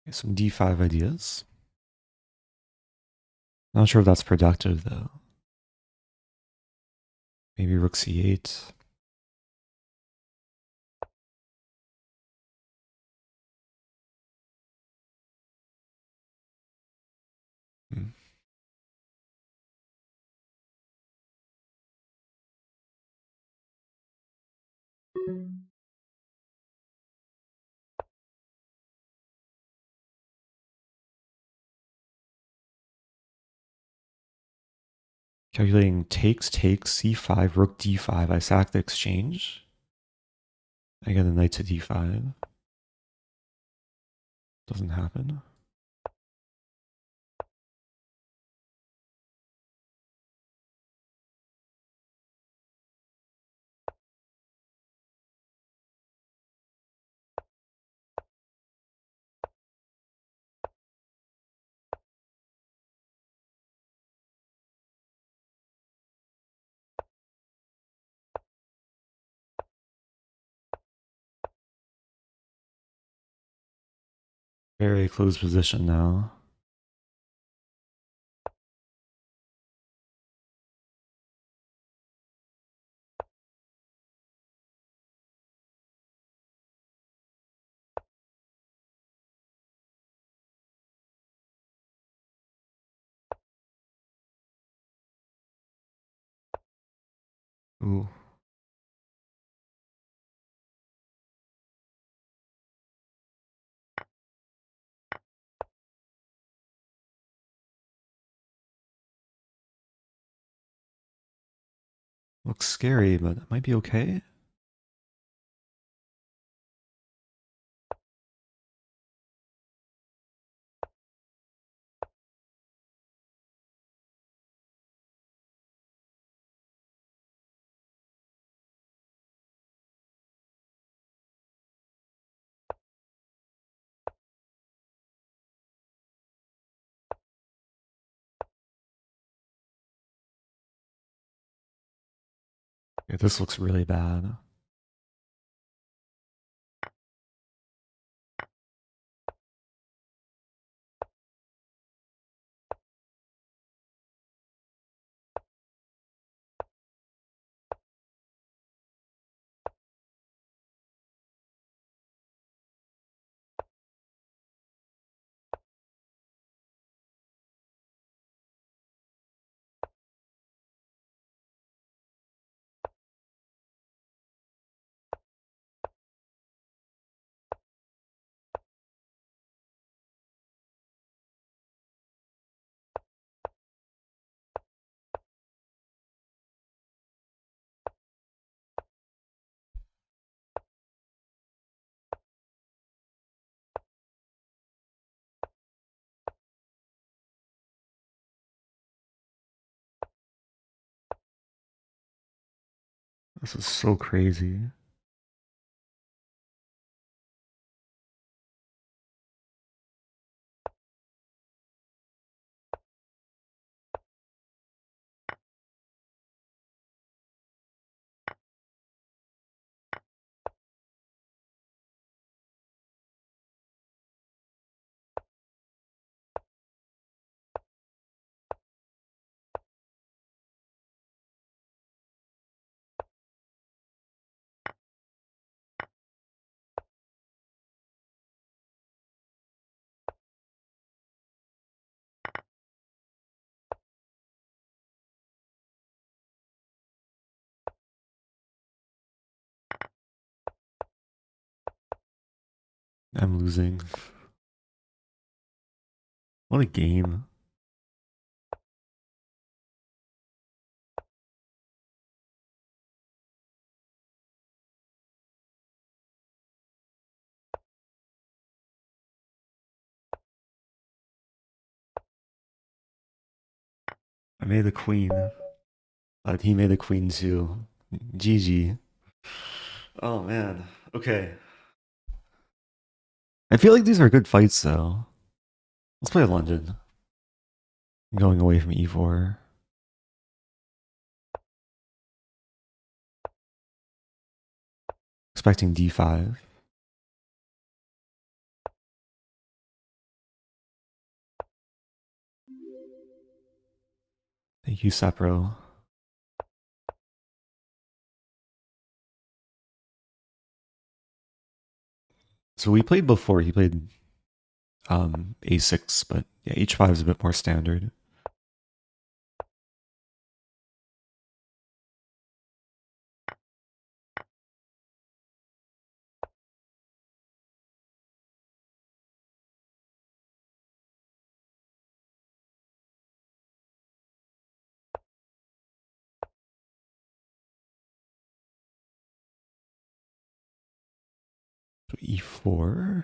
Okay, some d5 ideas. Not sure if that's productive though. Maybe rook c8. Hmm. Calculating takes, c5, rook d5. I sack the exchange. I get a knight to d5. Doesn't happen. Very close position now. Ooh. Looks scary, but it might be okay. Yeah, this looks really bad. This is so crazy. I'm losing. What a game. I made the queen, but he made the queen too. GG. Oh man. Okay. I feel like these are good fights though. Let's play London. I'm going away from e4. Expecting d5. Thank you, Sepro. So we played before. He played a6, but yeah, h5 is a bit more standard. So e4.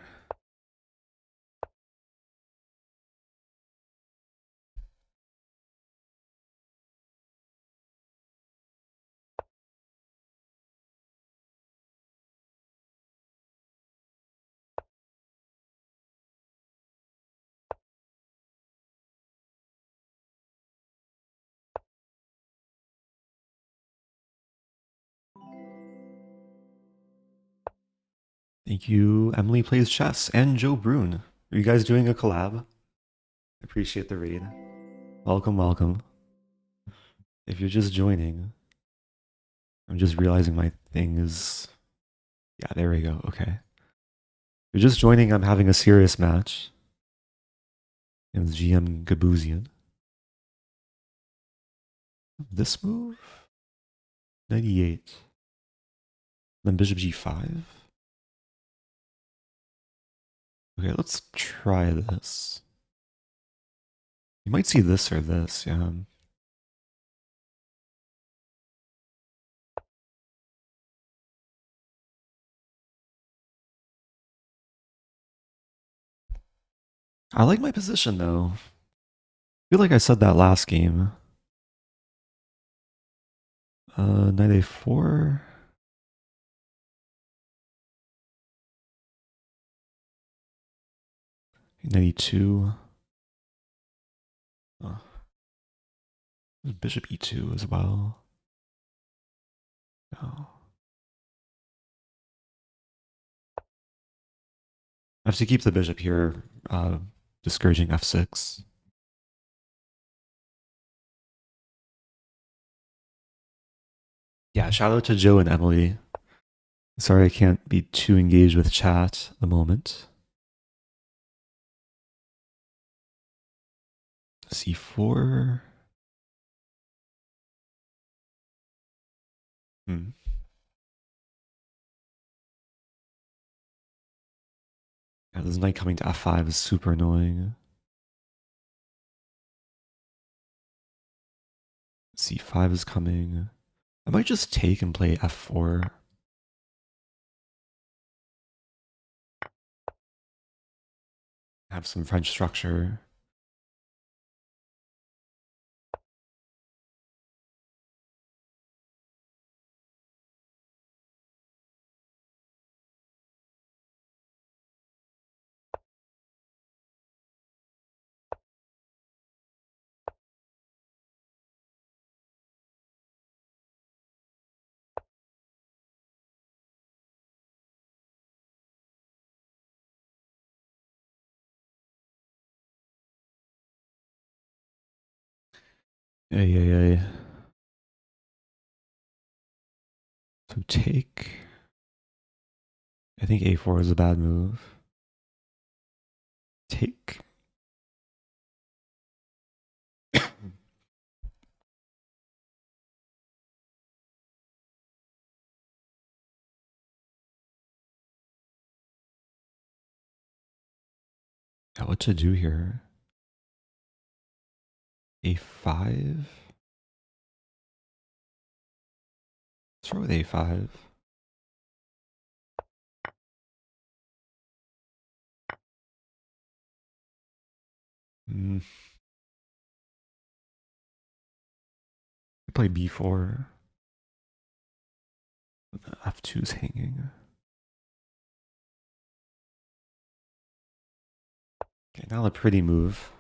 Thank you, Emily Plays Chess and Joe Brune. Are you guys doing a collab? Appreciate the raid. Welcome, welcome. If you're just joining, I'm just realizing my thing is... Yeah, there we go. Okay. If you're just joining, I'm having a serious match. It's GM Gabuzyan. This move? 98. Then bishop g5. Okay, let's try this. You might see this or this, yeah. I like my position though. I feel like I said that last game. Knight a4. Knight e2. Oh. Bishop e2 as well. No. I have to keep the bishop here, discouraging f6. Yeah, shout out to Joe and Emily. Sorry I can't be too engaged with chat at the moment. c4. Yeah, this knight coming to f5 is super annoying. c5 is coming. I might just take and play f4. Have some French structure. Yeah. So take. I think a4 is a bad move. Take. Yeah, what to do here? a5. Let's start with a5. Play b4. The f2's hanging. Okay, now a pretty move.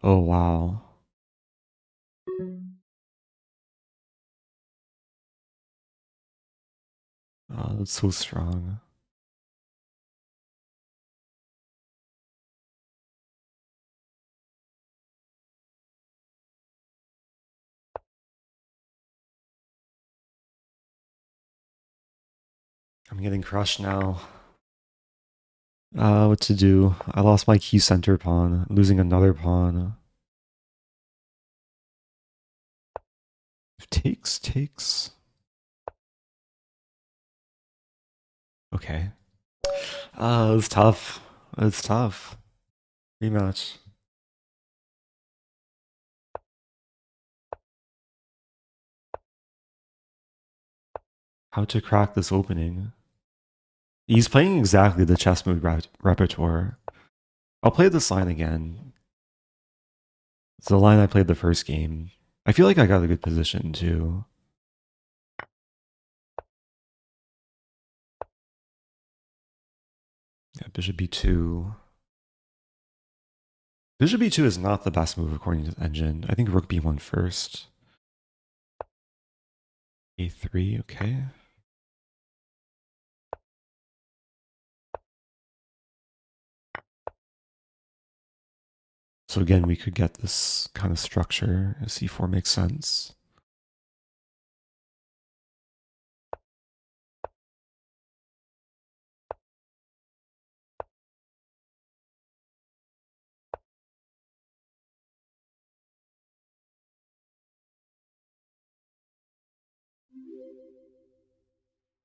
Oh, wow. Oh, that's so strong. I'm getting crushed now. What to do? I lost my key center pawn. Losing another pawn. Takes. Okay. It's tough. It's tough. Rematch. How to crack this opening. He's playing exactly the ChessMood repertoire. I'll play this line again. It's the line I played the first game. I feel like I got a good position too. Yeah, bishop b2. Bishop b2 is not the best move according to the engine. I think rook b1 first. a3, okay. So again, we could get this kind of structure. C4 makes sense.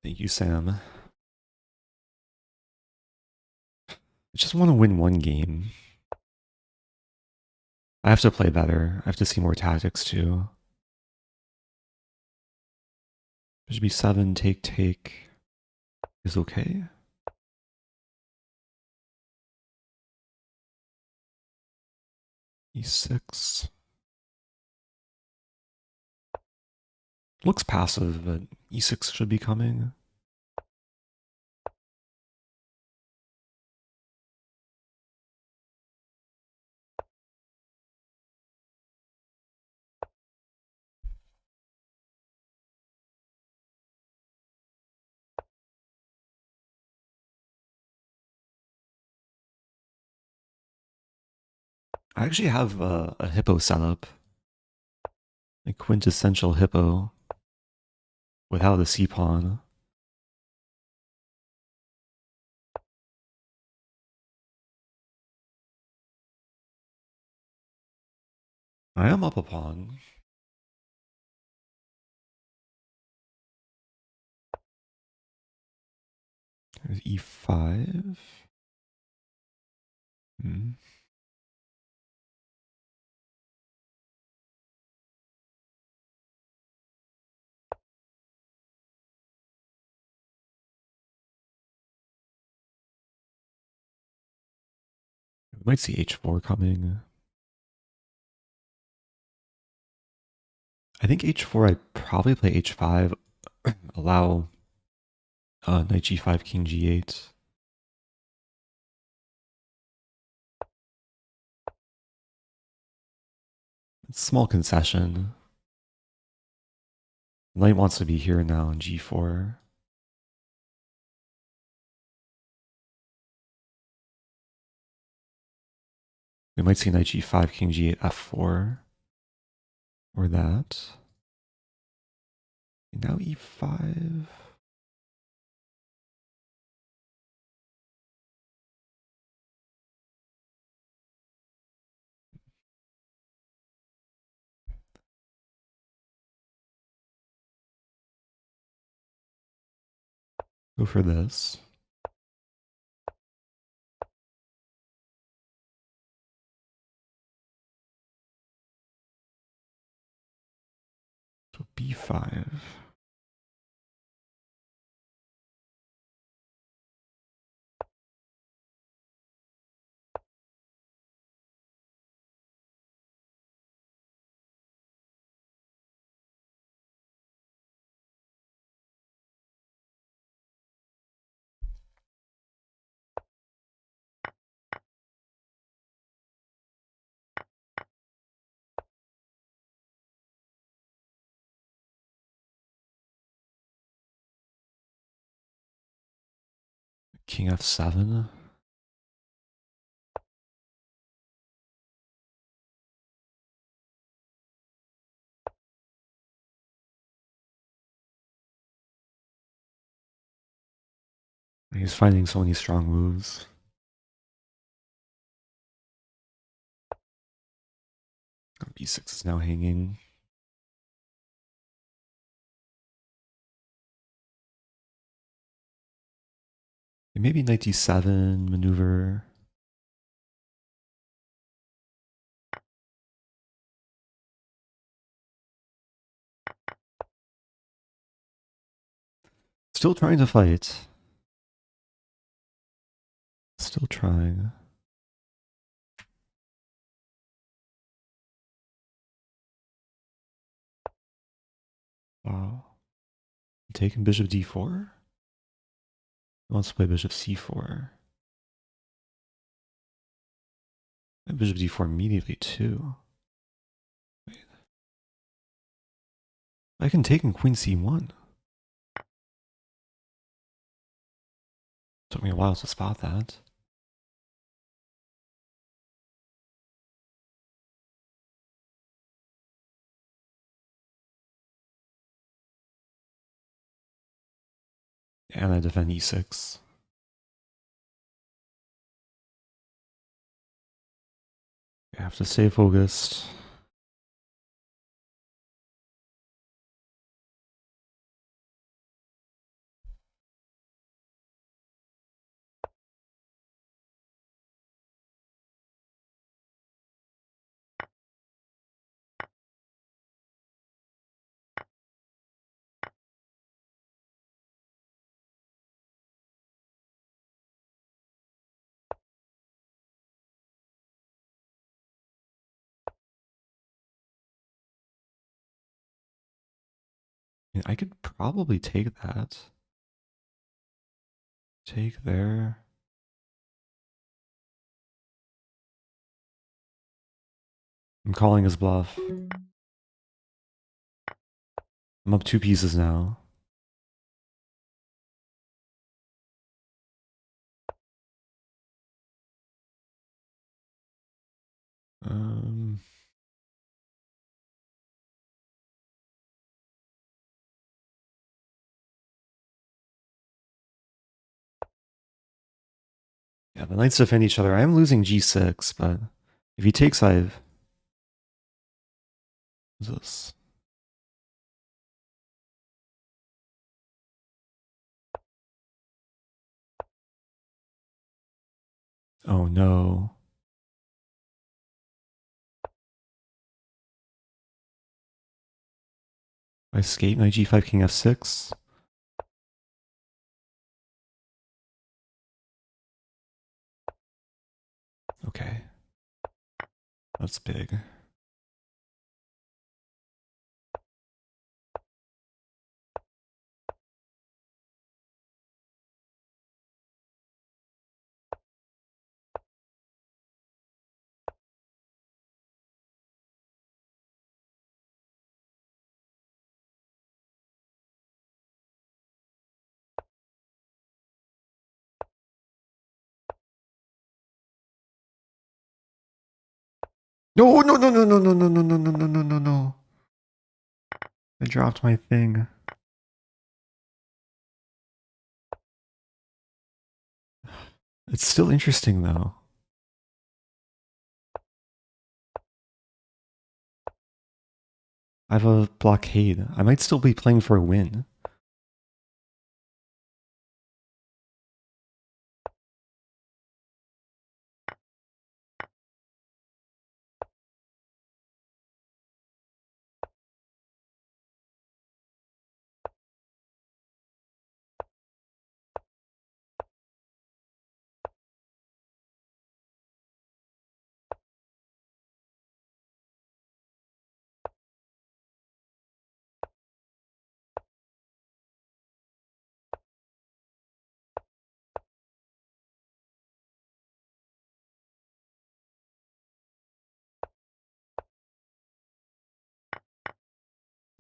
Thank you, Sam. I just want to win one game. I have to play better. I have to see more tactics too. Bishop b7, take is okay. E6. Looks passive, but e6 should be coming. I actually have a hippo setup. A quintessential hippo without a c-pawn. I am up a pawn. There's e5. We might see h4 coming. I think h4, I'd probably play h5, allow knight g5, king g8. It's a small concession. Knight wants to be here now in g4. We might see knight g5, king g8, f4. Or that. And now e5. Go for this. So b5. King f7. He's finding so many strong moves. b6 is now hanging. And maybe knight d7 maneuver. Still trying to fight. Still trying. Wow. Taking bishop d4? He wants to play bishop c4. And bishop d4 immediately too. Wait. I can take in queen c1. Took me a while to spot that. And I defend e6. I have to stay focused. I could probably take that. Take there. I'm calling his bluff. I'm up 2 pieces now. Um, yeah, the knights defend each other. I am losing g6, but if he takes, I've... What's this? Oh no. I escape knight g5, king f6. Okay. That's big. No, no, no, no, no, no, no, no, no, no, no, no, no, no. I dropped my thing. It's still interesting though. I have a blockade. I might still be playing for a win.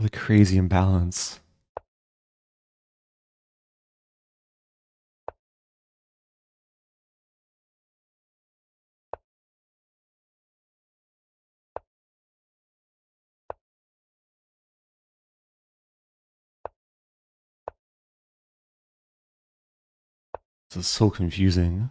What a crazy imbalance. This is so confusing.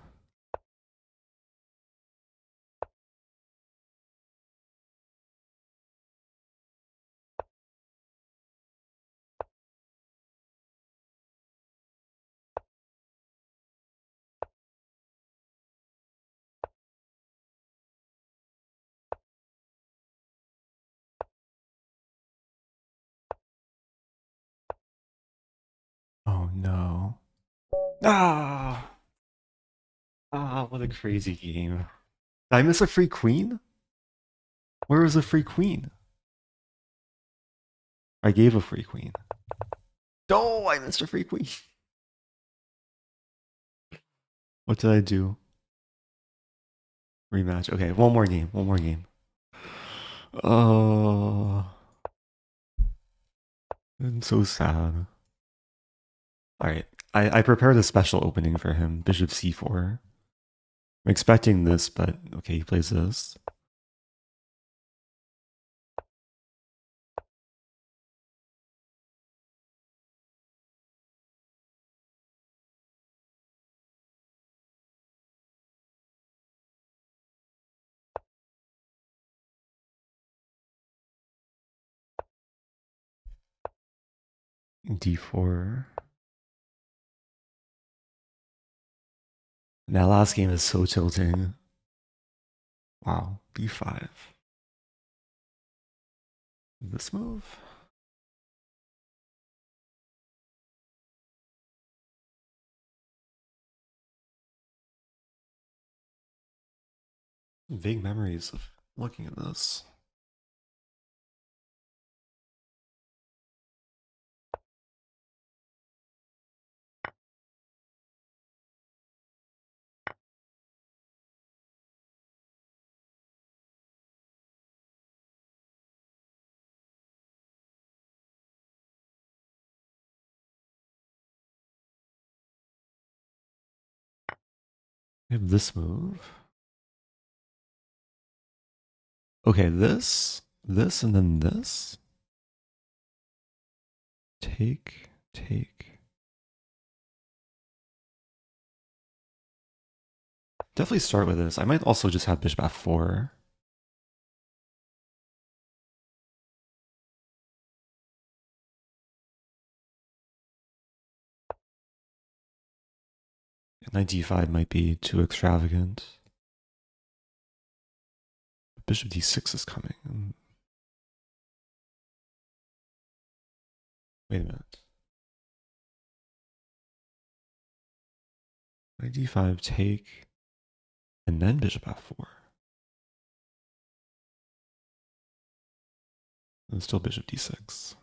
Oh no. Ah! Ah, what a crazy game. Did I miss a free queen? Where was the free queen? I gave a free queen. Oh, I missed a free queen. What did I do? Rematch. Okay, one more game. One more game. Oh, I'm so sad. Alright, I prepared a special opening for him. Bishop c4. I'm expecting this, but okay, he plays this. d4. That last game is so tilting. Wow, b5. This move? Vague memories of looking at this. I have this move. Okay, this, and then this. Take. Definitely start with this. I might also just have bishop f4. Knight d5 might be too extravagant. Bishop d6 is coming. Wait a minute. Knight d5, take, and then bishop f4. And still bishop d6.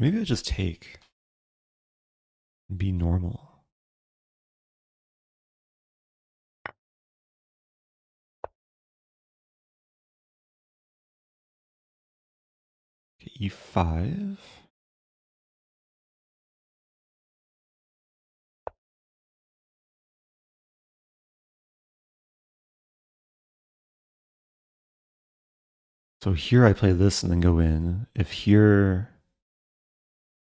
Maybe I just take and be normal. Okay, e5. So here I play this and then go in. If here,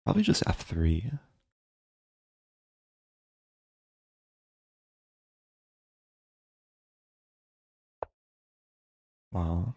probably just f3. Wow.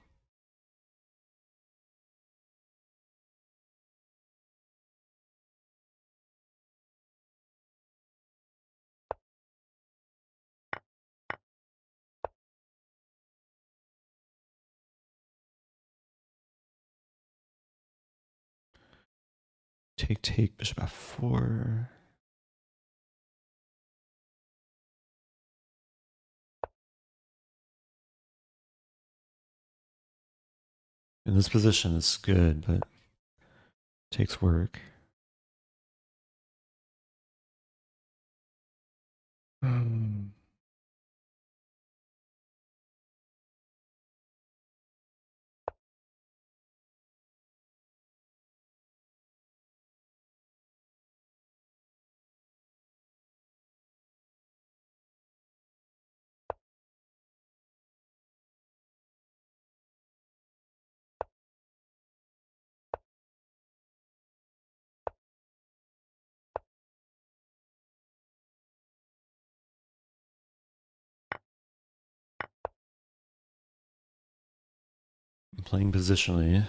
Take, bishop f4. In this position, it's good, but takes work. I'm playing positionally.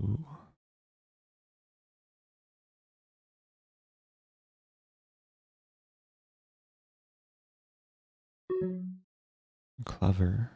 Ooh. Clever.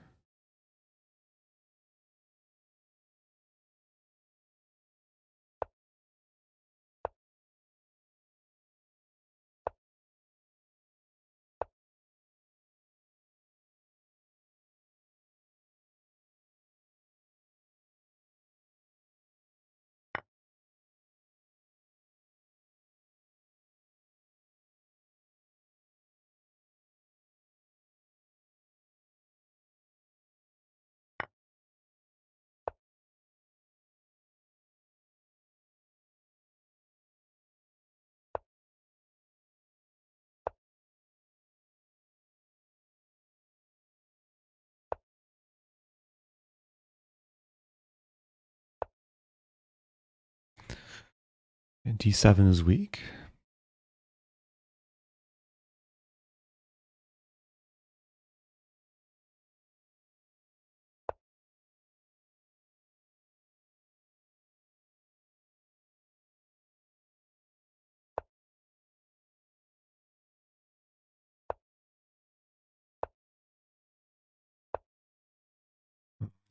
And d7 is weak.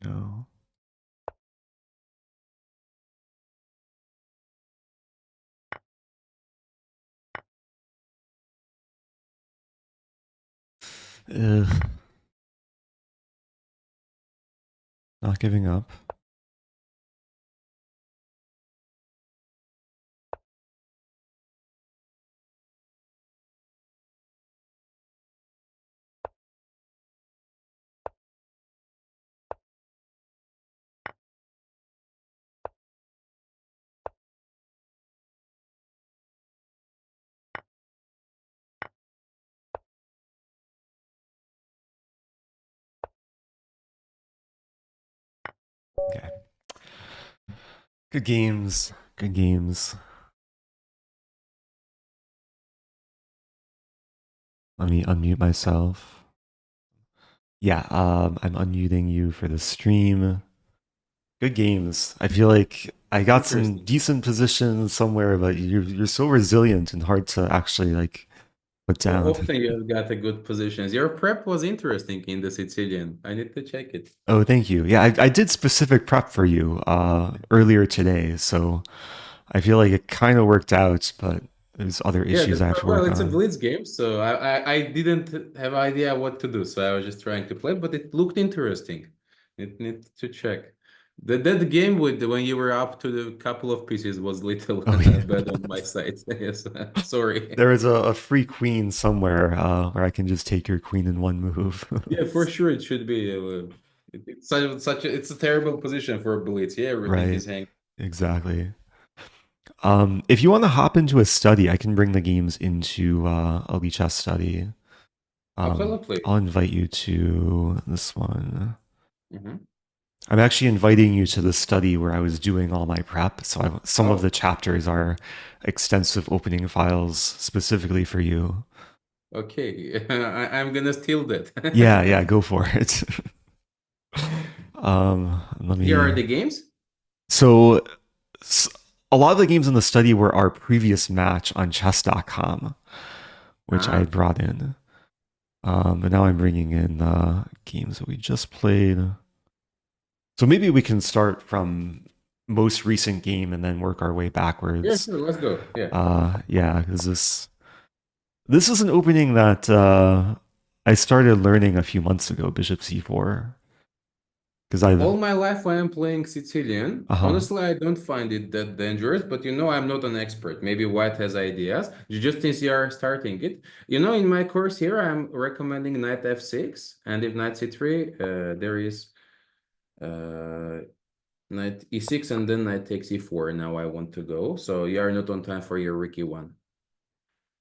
go. Ugh. Not giving up. Okay. Good games. Good games. Let me unmute myself. Yeah, I'm unmuting you for the stream. Good games. I feel like I got some Interesting. decent positions somewhere, but you're so resilient and hard to actually like put Well, down. hopefully you've got a good positions. Your prep was interesting in the Sicilian. I need to check it. Oh, thank you. Yeah, I did specific prep for you earlier today, so I feel like it kind of worked out, but there's other Yeah, issues I have to well, work it's a on. Blitz game, so I didn't have idea what to do, so I was just trying to play, but it looked interesting. It need to check. That game with when you were up to the couple of pieces was little Oh yeah. bad on my side. Yes, sorry. There is a free queen somewhere where I can just take your queen in one move. Yeah, for sure it should be. It's it's a terrible position for Blitz. Yeah, everything Right. is hanging. Exactly. If you want to hop into a study, I can bring the games into a Lee Chess study. Absolutely. I'll invite you to this one. Hmm. I'm actually inviting you to the study where I was doing all my prep. So some of Oh, the chapters are extensive opening files specifically for you. okay. I'm gonna steal that. Yeah, yeah, go for it. Let Here are me. the games. So s- a lot of the games in the study were our previous match on chess.com, which I Ah, had brought in. But now I'm bringing in the games that we just played. So maybe we can start from most recent game and then work our way yeah, backwards. sure. Let's go. Yeah. Yeah, because this is an opening that I started learning a few months ago, Bishop C4. Because All I've my life when I'm playing Sicilian, uh-huh. honestly, I don't find it that dangerous, but I'm not an expert. Maybe White has ideas. Just since you are starting it. In my course here, I'm recommending knight f6, and if knight c3, there is uh, knight e6, and then knight takes e4. Now I want to go. So you are not on time for your Ricky one.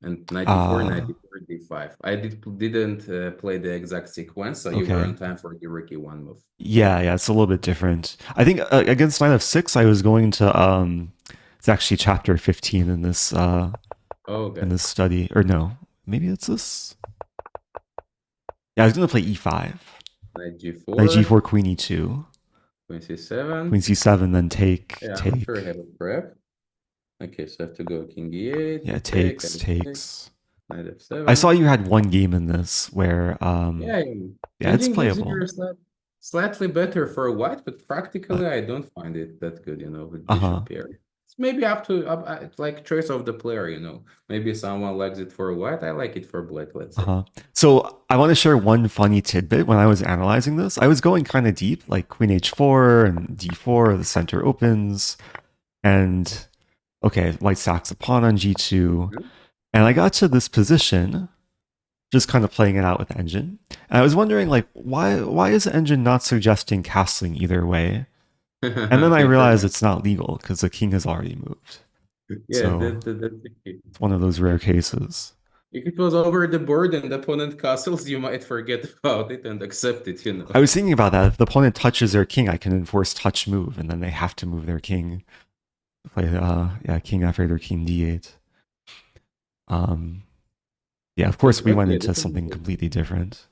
And knight e4, knight Uh e4, d5. I didn't play the exact sequence, so you were okay. on time for the Ricky one move. Yeah, yeah, it's a little bit different. I think against Knight of Six, I was going to it's actually chapter 15 in Okay. this study. Or no, maybe it's this. Yeah, I was gonna play E5. Knight Knight g4, G4, Queen E2, queen Queen c7. C7, then take, Yeah, I'm sure I take. have a prep. Okay, so I have to go king e8, Yeah, take, takes, and take, takes. knight I saw f7. you had one game in this where Yeah, yeah, it's engine gives you playable. slightly better for white, but But practically I don't find it that good, with uh-huh. bishop here. It's maybe up to like choice of the player, Maybe someone likes it for white. I like it for black, let's say. Uh-huh. So I want to share one funny tidbit. When I was analyzing this, I was going kind of deep, like Queen H4 and D4, the center opens, and okay, white stacks a pawn on G2. Mhm. And I got to this position, just kind of playing it out with the engine. And I was wondering, like, why is the engine not suggesting castling either way? And then I realized Interesting. it's not legal because the king has already moved. Yeah, So that's the key. it's one of those rare cases. If it was over the board and the opponent castles, you might forget about it and accept it, I was thinking about that. If the opponent touches their king, I can enforce touch move, and then they have to move their king. Play yeah, king f8 or king d8. Um, yeah, of course we went Okay, into this is something good. completely different.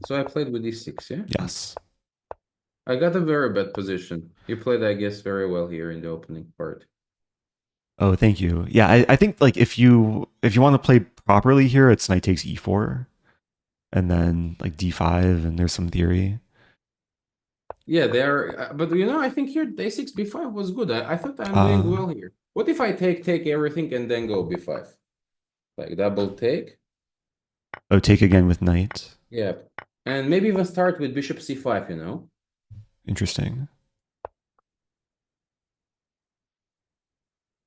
So I played with d6, yeah? Yes. I got a very bad position. You played, I guess, very well here in the opening part. Oh, thank you. Yeah, I think like if you want to play properly here, it's knight takes e4. and then like d5, and there's some theory. Yeah, they're, but I think here a6 b5 was good. I thought I'm doing Uh, well here. What if I take everything and then go b5? Like double take? oh, take again with knight. Yeah. And maybe even start with bishop c5, Interesting.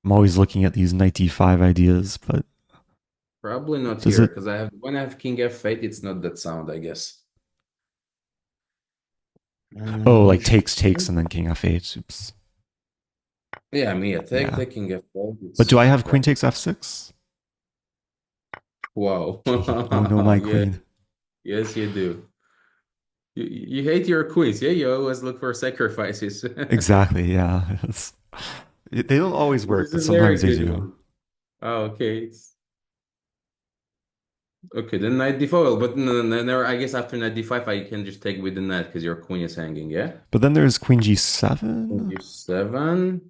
I'm always looking at these knight d5 ideas, but Probably not does here, it? because when I have king f8, it's not that sound, I guess. Oh, like Bishop. takes and then king f8. Oops. Yeah, take Yeah. king f4. But do I It's have queen takes f6? wow. Oh no, my Yeah, queen. yes, you do. You hate your queens, yeah? You always look for sacrifices. Exactly. Yeah. They don't always work, This but is a very sometimes they good do. one. Oh, okay. Okay, then knight d4. But no, I guess after knight d5, I can just take with the knight because your queen is hanging, yeah? But then there's queen g7. G7.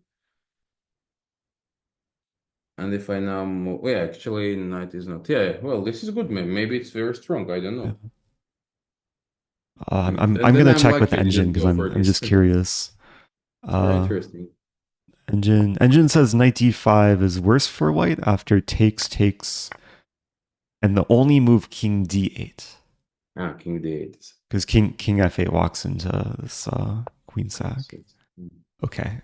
And if I now move, yeah, actually, knight is not. Yeah, well, this is good, man. Maybe it's very strong. I don't Yeah. know. I'm Then gonna I'm check with lucky the I engine didn't because go for I'm this. just curious. It's very Uh, interesting. engine says knight d5 is worse for white after takes, and the only move king d8 Ah, king d8. because king f8 walks into this queen sack. Okay.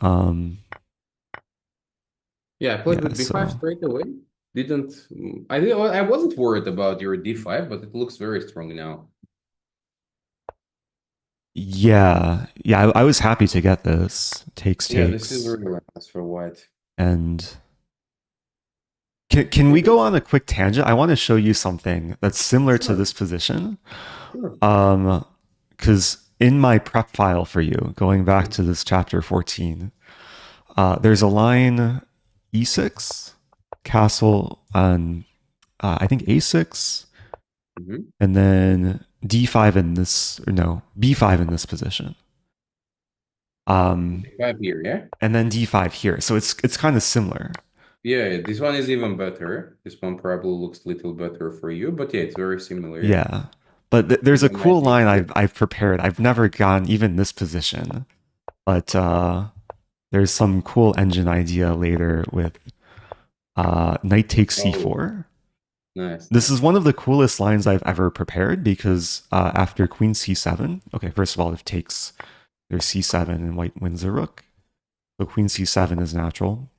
Um. Yeah, I played Yeah. with b5 So straight away. Didn't I wasn't worried about your d5, but it looks very strong now. yeah. I was happy to get this takes, Yeah, this is really nice for white. and can we Maybe go on a quick tangent? I want to show you something that's similar to sure, this position. sure. Because in my prep file for you, going back to this chapter 14, there's a line e6, castle on, I think a6, Mhm. and then d5 in this, or no, b5 in this position. B5 here, yeah? And then d5 here. So it's kind of similar. Yeah, this one is even better. This one probably looks a little better for you, but yeah, it's very similar, yeah. Yeah. But there's a Even knight cool line h6. I've prepared. I've never gotten even this position, but there's some cool engine idea later with knight takes Oh, c4. nice, This is nice. one of the coolest lines I've ever prepared because after queen c7, okay, first of all, if takes, there's c7 and white wins a rook. So queen c7 is natural.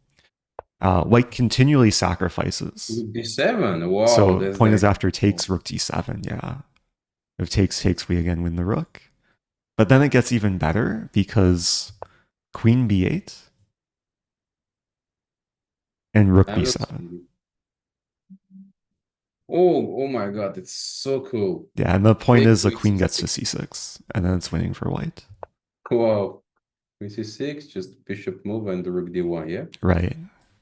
White continually sacrifices. D7. Wow, So that's point the is after takes, rook d7, yeah. If takes, we again win the rook. But then it gets even better because queen b8 and rook I'm not b7. seeing it. Oh my God, it's so cool. Yeah, and the point Take is the queen queen gets to c6. c6, and then it's winning for white. Wow. Queen c6, just bishop move and rook d1, yeah? Right.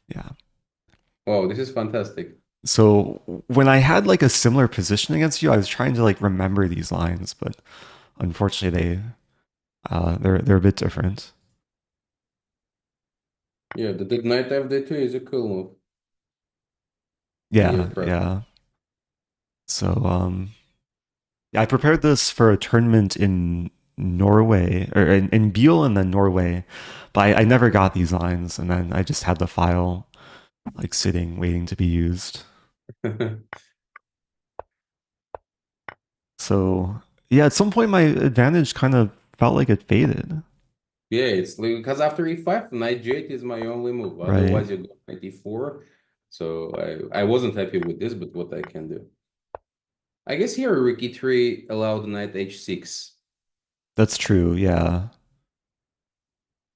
Yeah. Wow, this is fantastic. So when I had like a similar position against you, I was trying to like remember these lines, but unfortunately they're a bit different. Yeah, the knight fd2 is a cool move. Yeah, yeah. So yeah, I prepared this for a tournament in Norway or in Biel and then Norway, but I never got these lines, and then I just had the file like sitting waiting to be used. So yeah, at some point my advantage kind of felt like it faded. Yeah, it's like, because after e5, knight g8 is my only move. Right. Otherwise, you go knight e4. So I wasn't happy with this, but what I can do. I guess here rook e3 allowed knight h6. That's true. Yeah.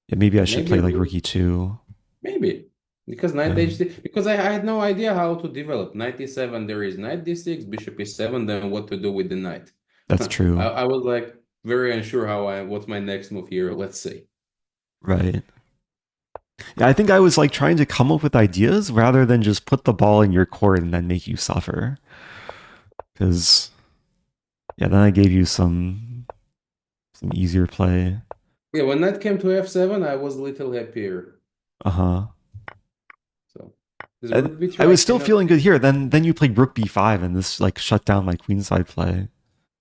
Yeah. Maybe I should Maybe play like rook e2. maybe because knight Yeah. h6 because I had no idea how to develop knight e7. There is knight d6, bishop e7. Then what to do with the knight? That's true. I was like very unsure what's my next move here. Let's see. Right. Yeah, I think I was like trying to come up with ideas rather than just put the ball in your court and then make you suffer. Because yeah, then I gave you some easier play. Yeah, when knight came to f7, I was a little happier. Uh-huh. So This rook I b3, I was still cannot. feeling good here. Then you played rook b5, and this like shut down my queenside play.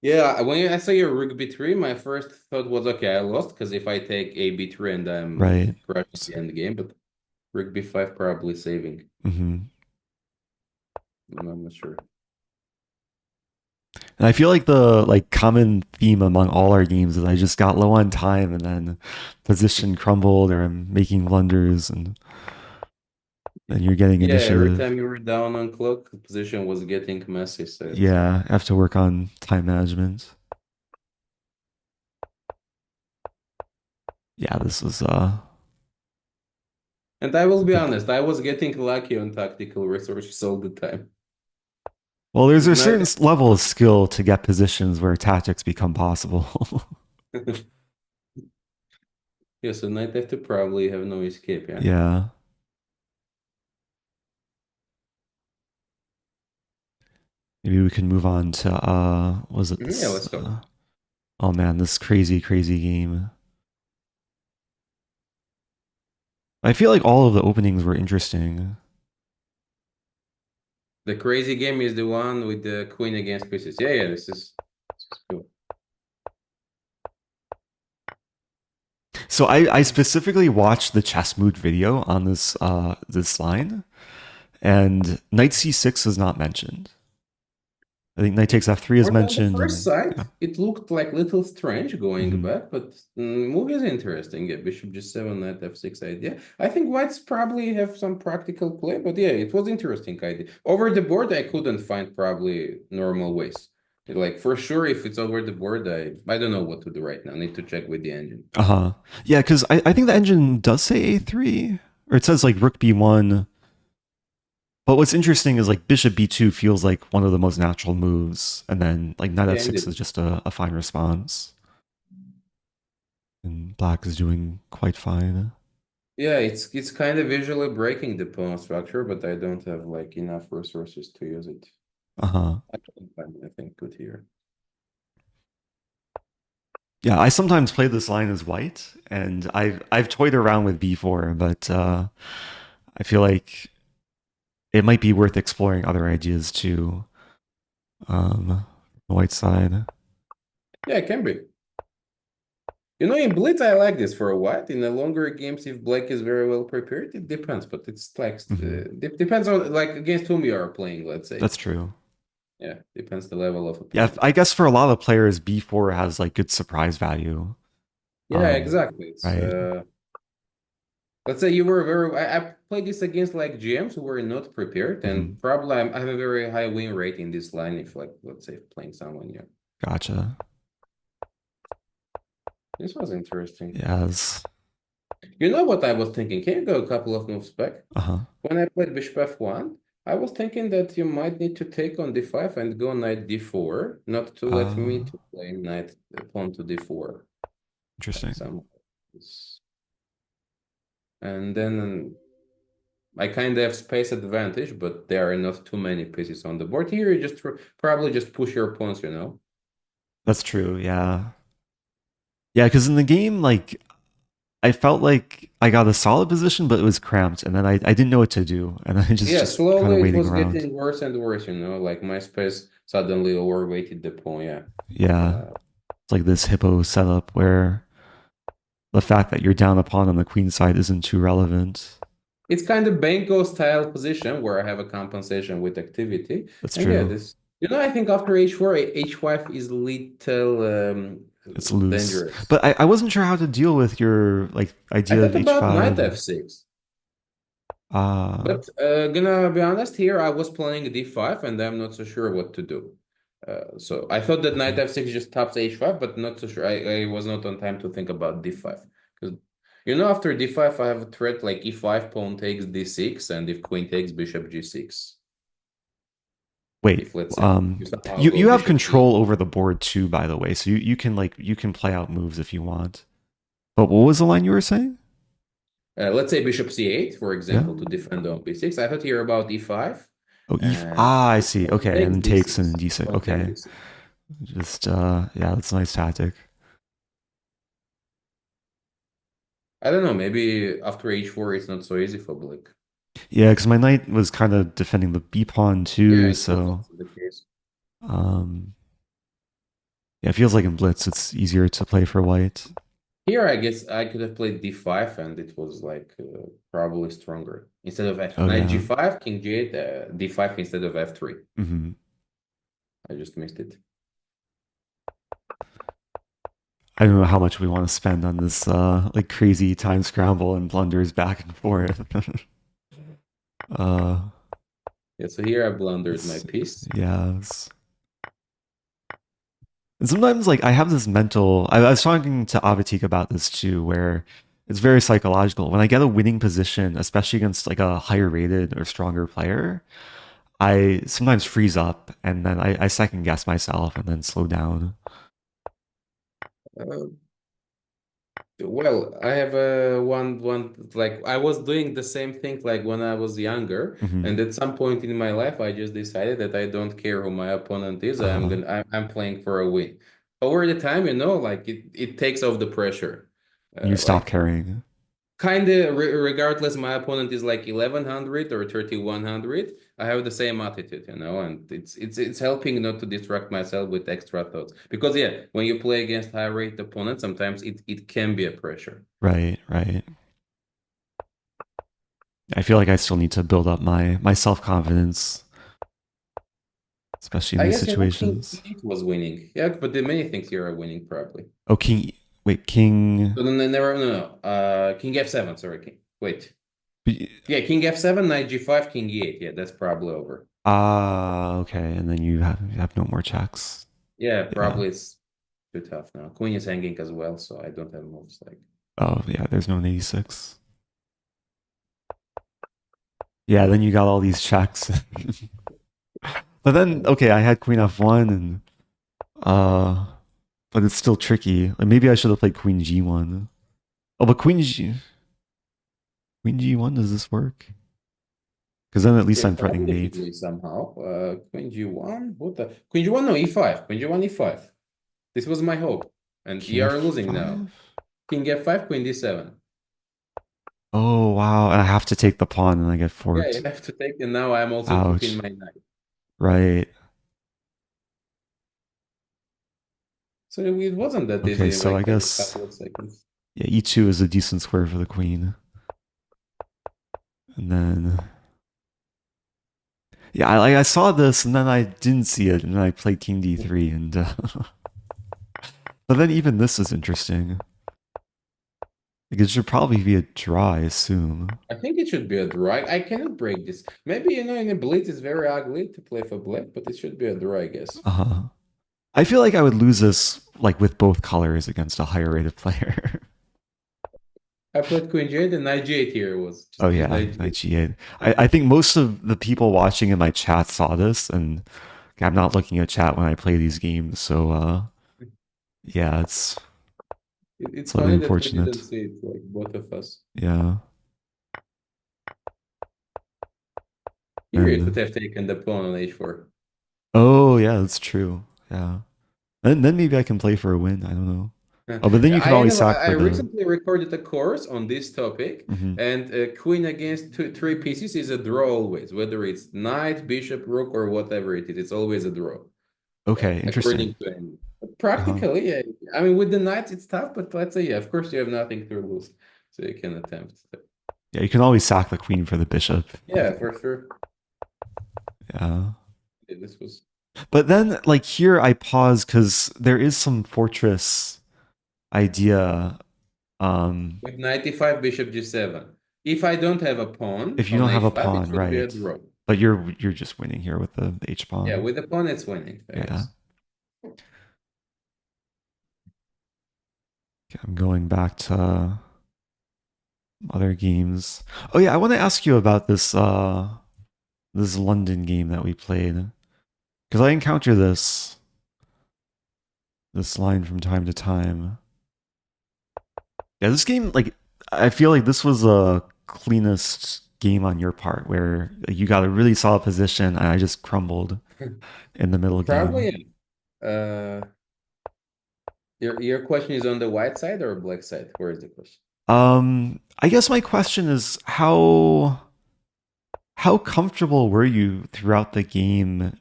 Yeah, when I saw your rook b3, my first thought was, okay, I lost because if I take a b3 and I'm Right. crushing the end game, but rook b5 probably saving. Hmm. I'm not sure. And I feel like the like common theme among all our games is I just got low on time, and then position crumbled, or I'm making blunders, and then you're getting Yeah, every initiative. time you were down on clock, the position was getting messy. So it's Yeah, I have to work on time management. Yeah, this was and I will a be big. honest, I was getting lucky on tactical resources all the time. Well, there's This a night, certain level of skill to get positions where tactics become possible. yeah, so knight f2 probably have no escape, yeah. Yeah. Maybe we can move on to was it Yeah, this let's go. oh man, this crazy game. I feel like all of the openings were interesting. The crazy game is the one with the queen against pieces. Yeah, this is cool. So I specifically watched the ChessMood video on this line, and knight c6 is not mentioned. I think knight takes f3 is On the mentioned, first and sight, yeah. it looked like little strange going Hmm. back, but move is interesting. Yeah, bishop g7, knight f6 idea. I think whites probably have some practical play, but yeah, it was interesting idea. Over the board, I couldn't find probably normal ways. Like for sure, if it's over the board, I don't know what to do right now. I need to check with the engine. Uh-huh. Yeah, because I think the engine does say a3, or it says like rook b1. But what's interesting is like bishop b2 feels like one of the most natural moves, and then like knight Yeah, f6 indeed. is just a fine response. And black is doing quite fine. Yeah, it's kind of visually breaking the pawn structure, but I don't have like enough resources to use it. Uh-huh. I can find anything good here. Yeah, I sometimes play this line as white, and I've toyed around with b4, but I feel like it might be worth exploring other ideas too. The white side. Yeah, it can be. You know, in Blitz, I like this for a while. In the longer games, if black is very well prepared, it depends. But it's like Hmm. depends on like against whom you are playing. Let's say, That's true. yeah, depends the level of Yeah, opponent. I guess for a lot of players, b4 has like good surprise value. Yeah, exactly. It's Right. let's say you were very. I played this against like GMs who were not prepared, Hmm. and probably I have a very high win rate in this line if like let's say playing someone new. Gotcha. This was interesting. Yes. You know what I was thinking? Can you go a couple of moves back? Uh-huh. When I played bishop f1, I was thinking that you might need to take on d5 and go knight d4, not to let me Uh, to play knight pawn to d4. Interesting. Some, and then I kind of have space advantage, but there are not too many pieces on the board. Here, you just probably just push your pawns, you know? That's true. Yeah. Yeah, because in the game, like I felt like I got a solid position, but it was cramped, and then I didn't know what to do, and I Yeah, just kind of slowly it waiting was around. getting worse and worse, you know? Like my space suddenly overweighted the pawn, yeah. Yeah, Uh, it's like this hippo setup where the fact that you're down a pawn on the queen side isn't too relevant. It's kind of Benko style position where I have a compensation with activity. That's And yeah, true. this, you know, I think after h4, h5 is little It's loose, dangerous. but I wasn't sure how to deal with your like I idea thought of about knight h5. f6. Ah, But gonna be honest here, I was playing d5 and I'm not so sure what to do. So I thought that knight okay. f6 just stops h5, but not so sure. I was not on time to think about d5. Because you know, after d5, I have a threat like e5, pawn takes d6, and if queen takes bishop g6. Wait, If let's say you somehow you go have bishop control c8. over the board too, by the way. So you can like you can play out moves if you want. But what was the line you were saying? Let's say bishop c8, for Yeah. example, to defend on b6. I thought here about e5, Oh, E. and Ah, I if see. pawn Okay, and takes then takes and d6. then D6. Pawn takes Okay, d6. just yeah, that's a nice tactic. I don't know, maybe after h4 it's not so easy for black. Yeah, because my knight was kind of defending the b pawn Yeah, too, it was so also the case. um, yeah, it feels like in Blitz it's easier to play for white. Here, I guess I could have played d5, and it was like probably stronger. Instead of Oh knight yeah. g5, king g8, d5 instead of f3. Hmm. I just missed it. I don't know how much we want to spend on this like crazy time scramble and blunders back and forth. uh, Yeah, so here I blundered my it's, piece. yeah. And sometimes, like, I have this mental. I was talking to Avatik about this too, where it's very psychological. When I get a winning position, especially against like a higher rated or stronger player, I sometimes freeze up and then I second guess myself and then slow down. Uh, Well, I have a one like I was doing the same thing like when I was younger, Hmm. and at some point in my life, I just decided that I don't care who my opponent is. I'm playing for a win. Over the time, like it takes off the pressure. You stop Like caring. kind of regardless, my opponent is like 1100 or 3100. I have the same attitude, and it's helping not to distract myself with extra thoughts. Because yeah, when you play against high rate opponents, sometimes it can be a pressure. Right, right. I feel like I still need to build up my self confidence, especially in I these guess King situations. Eight was winning. Yeah, but the many things here are winning probably. Oh, King. Wait, King. So then they never no no. King F7, sorry, King. Wait. Yeah, King F7, Knight G5, King E8. Yeah, that's probably over. Ah, okay. And then you have no more checks. Yeah, Yeah. probably it's too tough now. Queen is hanging as well, so I don't have moves like. Oh, yeah. There's no 86. Yeah. Then you got all these checks. But then, okay, I had Queen F1 and uh, but it's still tricky. Like maybe I should have played Queen G1. Oh, but Queen G1, does this work? Because then at least Yeah, I'm threatening mate. probably somehow. Queen G1. What the Queen G1? No, E5. Queen G1, E5. This was my hope. And King you are losing now. F5. King F5, Queen D7. Oh wow! And I have to take the pawn, and I get Yeah, you forked. have to take, and now I'm also keeping Ouch! my knight. Right. So it wasn't that Okay, easy, so like I for a guess couple of seconds. yeah, E2 is a decent square for the queen, and then yeah, I saw this, and then I didn't see it, and then I played King D3, and but then even this is interesting. Like, it should probably be a draw, I assume. I think it should be a draw. I cannot break this. Maybe, in a blitz it's very ugly to play for black, but it should be a draw, I guess. Uh-huh. I feel like I would lose this like with both colors against a higher rated player. I played Queen J8 and Knight G8 here was Oh just yeah, Knight Knight G8. G8. I think most of the people watching in my chat saw this, and I'm not looking at chat when I play these games, so yeah, It's it's a little bit funny that we didn't unfortunate. see it, like both of us. Yeah. Here you And could have taken the pawn on H4. oh yeah, that's true. Yeah. And then maybe I can play for a win. I don't know. Oh, but then you can always sack I for the. recently recorded a course on this topic, Mhm. and queen against three pieces is a draw always, whether it's knight, bishop, rook, or whatever it is. It's always a draw. Okay, interesting. According to him. Uh-huh. Practically, yeah. I mean, with the knights, it's tough, but let's say, yeah, of course, you have nothing to lose, so you can attempt. Yeah, you can always sack the queen for the bishop. Yeah, for sure. Yeah. Yeah, this was But then, like here, I pause because there is some fortress idea. with 95 bishop g7. If I don't have a pawn If you on don't have a h5, it pawn, should be a right? draw. But you're just winning here with the H Yeah, pawn. with the pawn, it's winning, I Yeah. guess. Okay, I'm going back to other games. Oh yeah, I want to ask you about this London game that we played because I encounter this line from time to time. Yeah, this game, like, I feel like this was a cleanest game on your part where you got a really solid position and I just crumbled in the middle game. Probably. Uh, your question is on the white side or black side? Where is the question? I guess my question is how. how comfortable were you throughout the game,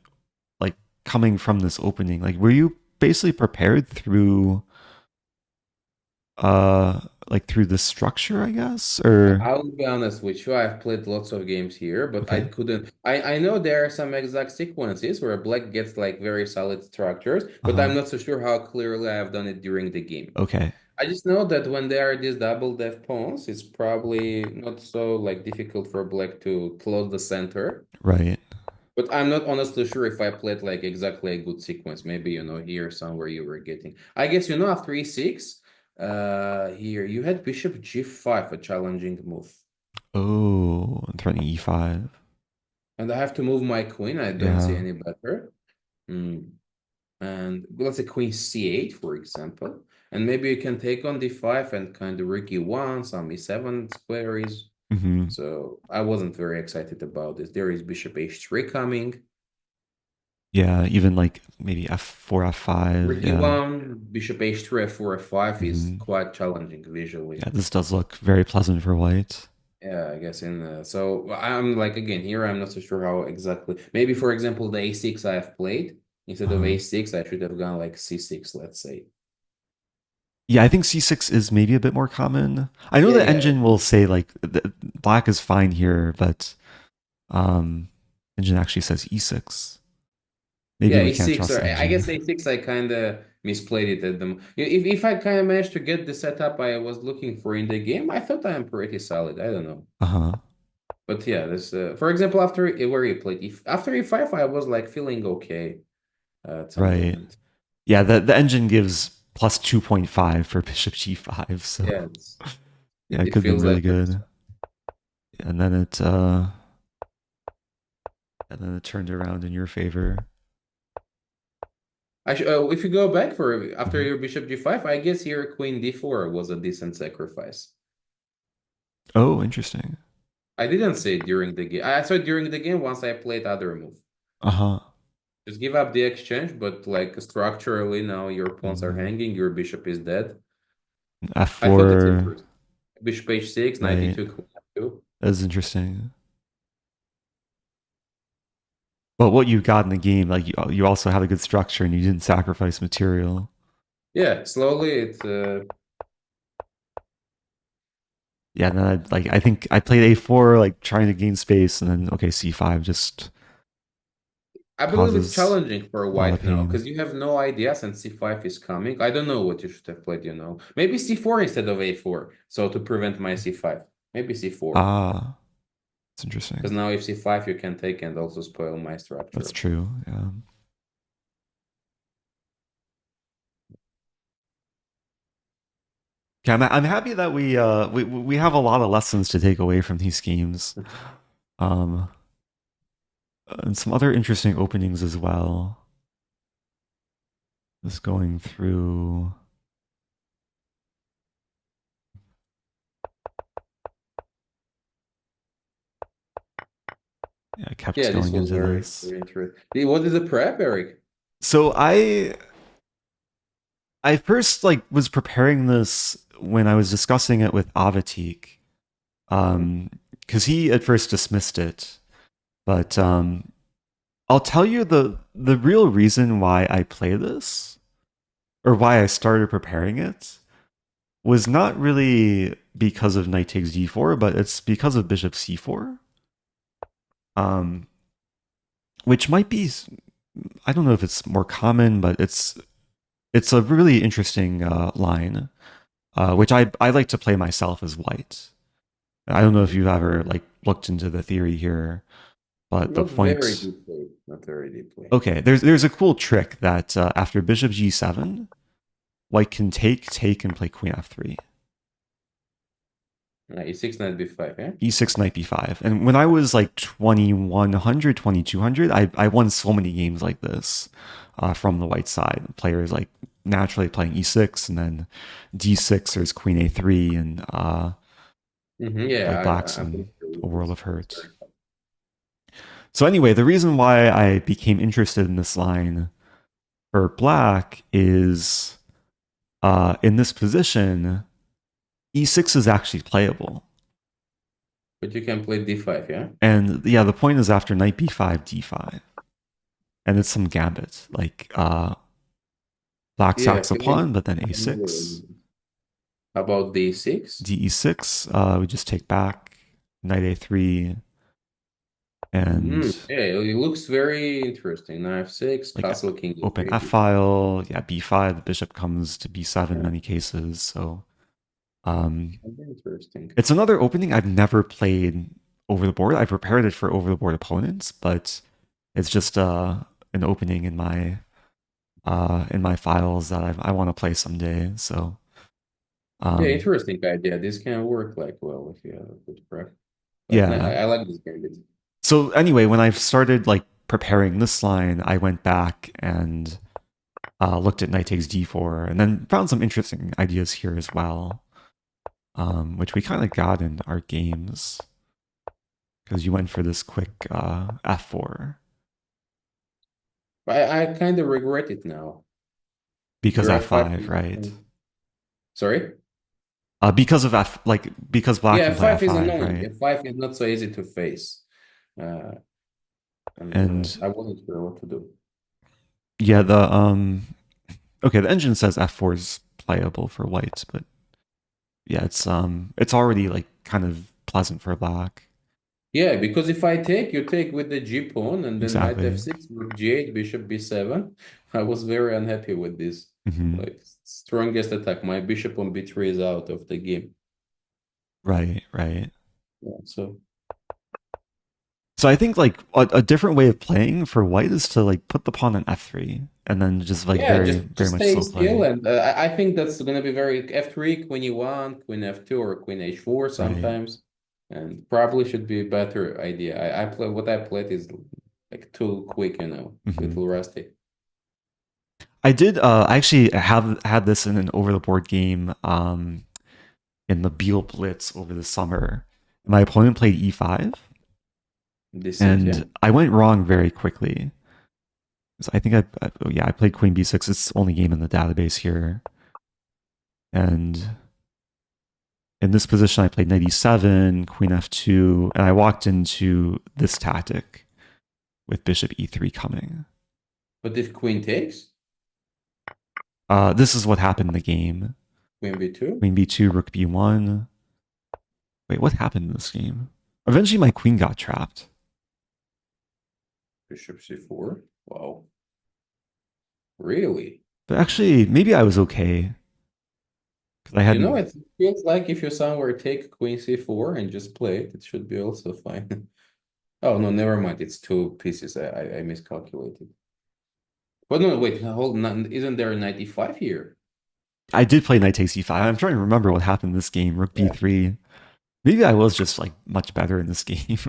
like coming from this opening? Like, were you basically prepared through, like through the structure, I guess, or I'll be honest with you, I've played lots of games here, but I okay, couldn't. I know there are some exact sequences where black gets like very solid structures, but uh-huh, I'm not so sure how clearly I've done it during the game. okay, I just know that when there are these double def pawns, it's probably not so like difficult for black to close the center. right. But I'm not honestly sure if I played like exactly a good sequence. Maybe, here somewhere you were getting. I guess, after e6, here you had bishop g5, a challenging move. Oh, I'm threatening e5. And I have to move my queen. I don't see Yeah. any better. Hmm. And let's say queen c8, for example. And maybe you can take on d5 and kind of rook e1, some e7 squares. Hmm. So I wasn't very excited about this. There is bishop h3 coming. Yeah, even like maybe f4, f5. Rook Yeah. e1, bishop h3, f4, f5 is Hmm. quite challenging visually. Yeah, this does look very pleasant for white. Yeah, I guess so I'm like again here I'm not so sure how exactly. Maybe for example the a6 I have played instead of Uh-huh. a6 I should have gone like c6, let's say. Yeah, I think c6 is maybe a bit more common. I know Yeah, the yeah. engine will say like black is fine here, but um, engine actually says e6. Maybe Yeah, we can't a6 trust or the I guess engine. a6 I kind of misplayed it at them. If I kind of managed to get the setup I was looking for in the game, I thought I am pretty solid. I don't know. Uh-huh. But yeah, this for example after where you played if after e5 I was like feeling okay at some Right. moment. Yeah, the engine gives plus 2.5 for bishop g5, so Yeah, yeah, it it could have been feels really like good. And then it turned around in your favor. If you go back for after Mhm. your bishop g5, I guess here queen d4 was a decent sacrifice. Oh, interesting. I didn't say it during the game. I saw it during the game once I played other move. Uh-huh. Just give up the exchange, but like structurally now your pawns are Mhm. hanging, your bishop is dead. I thought it's f4, interesting. Bishop h6, knight right. e2, queen f2. That's interesting. But what you got in the game, like you also had a good structure and you didn't sacrifice material. Yeah, slowly Yeah, and then I think I played a4, like trying to gain space, and then okay, c5 just I believe it's causes challenging for a lot of white now pain. because you have no idea since c5 is coming. I don't know what you should have played. Maybe c4 instead of a4, so to prevent my c5. Maybe c4. Ah, it's Because interesting. now if c5 you can take and also spoil my That's structure. true. Yeah. Okay, I'm happy that we have a lot of lessons to take away from these games. Um, and some other interesting openings as well. Just going through. Yeah, I kept Yeah, this going was into very, this. very interesting. What is the prep, Eric? So I first like was preparing this when I was discussing it with Avatik, Mhm. because he at first dismissed it, but I'll tell you the real reason why I play this or why I started preparing it was not really because of knight takes d4, but it's because of bishop c4, um, which might be, I don't know if it's more common, but it's a really interesting line, which I like to play myself as white. I don't know if you've ever like looked into the theory here, but the Not very point. deeply. Not very deeply. Okay, there's a cool trick that after bishop g7, white can take and play queen f3. E6, knight b5, yeah? E6 knight b5. And when I was like 2100, 2200, I won so many games like this from the white side. Players like naturally playing e6 and then d6 there's queen a3 and like Yeah, black's I'm in familiar a with world this. of hurt. So anyway, the reason why I became interested in this line for black is in this position, e6 is actually playable. But you can play d5, yeah? And yeah, the point is after knight b5, d5. And it's some gambit, like black Yeah, sacks a pawn, but then a6. How about d6? de6, we just take back, knight a3, and Yeah, it looks very interesting. Knight f6, like castle king open e3. f-file, yeah, b5, the bishop comes to b7 in Yeah, many cases. So very interesting. it's another opening I've never played over the board. I prepared it for over the board opponents, but it's just an opening in my files that I want to play someday. So Yeah, interesting idea. This can work like well if you have a good prep. But yeah. I like this game. So anyway, when I started like preparing this line, I went back and looked at knight takes d4, and then found some interesting ideas here as well, which we kind of got in our games because you went for this quick f4 I kind of regret it now. because Your f5, right? Sorry? Because of because black Yeah, can play f5 is f5, annoying. right? F5 is not so easy to face. And I wasn't sure what to do. yeah, okay, the engine says f4 is playable for white, but yeah, it's already like kind of pleasant for black. Yeah, because if I take, you take with the g pawn and then knight Exactly. f6, rook g8, bishop b7. I was very unhappy with this. Mm-hmm. Like strongest attack. My bishop on b3 is out of the game. Right, right. Yeah, so I think like a different way of playing for white is to like put the pawn on f3 and then just like yeah, very just much stay slow still, play. and I think that's gonna be very f3, queen e1, queen f2, or queen h4 Right. sometimes, and probably should be a better idea. I play what I played is like too quick, little rusty. I did I actually have had this in an over the board game in the Beal Blitz over the summer. My opponent played e5 D6, yeah. and I went wrong very quickly. So I think I played queen b6. It's the only game in the database here. And in this position, I played knight e7, queen f2, and I walked into this tactic with bishop e3 coming. But if queen takes, This is what happened in the game. queen b2, Queen b2, rook b1. Wait, what happened in this game? Eventually, my queen got trapped. bishop c4. Wow, really? But actually, maybe I was okay. Because I hadn't... It feels like if you somewhere take queen c4 and just play it, it should be also fine. Oh, no, never mind. It's two pieces. I miscalculated. But no, wait, hold on. Isn't there a 95 here? I did play knight takes e5. I'm trying to remember what happened in this game. Rook b3. Maybe I was just like much better in this game.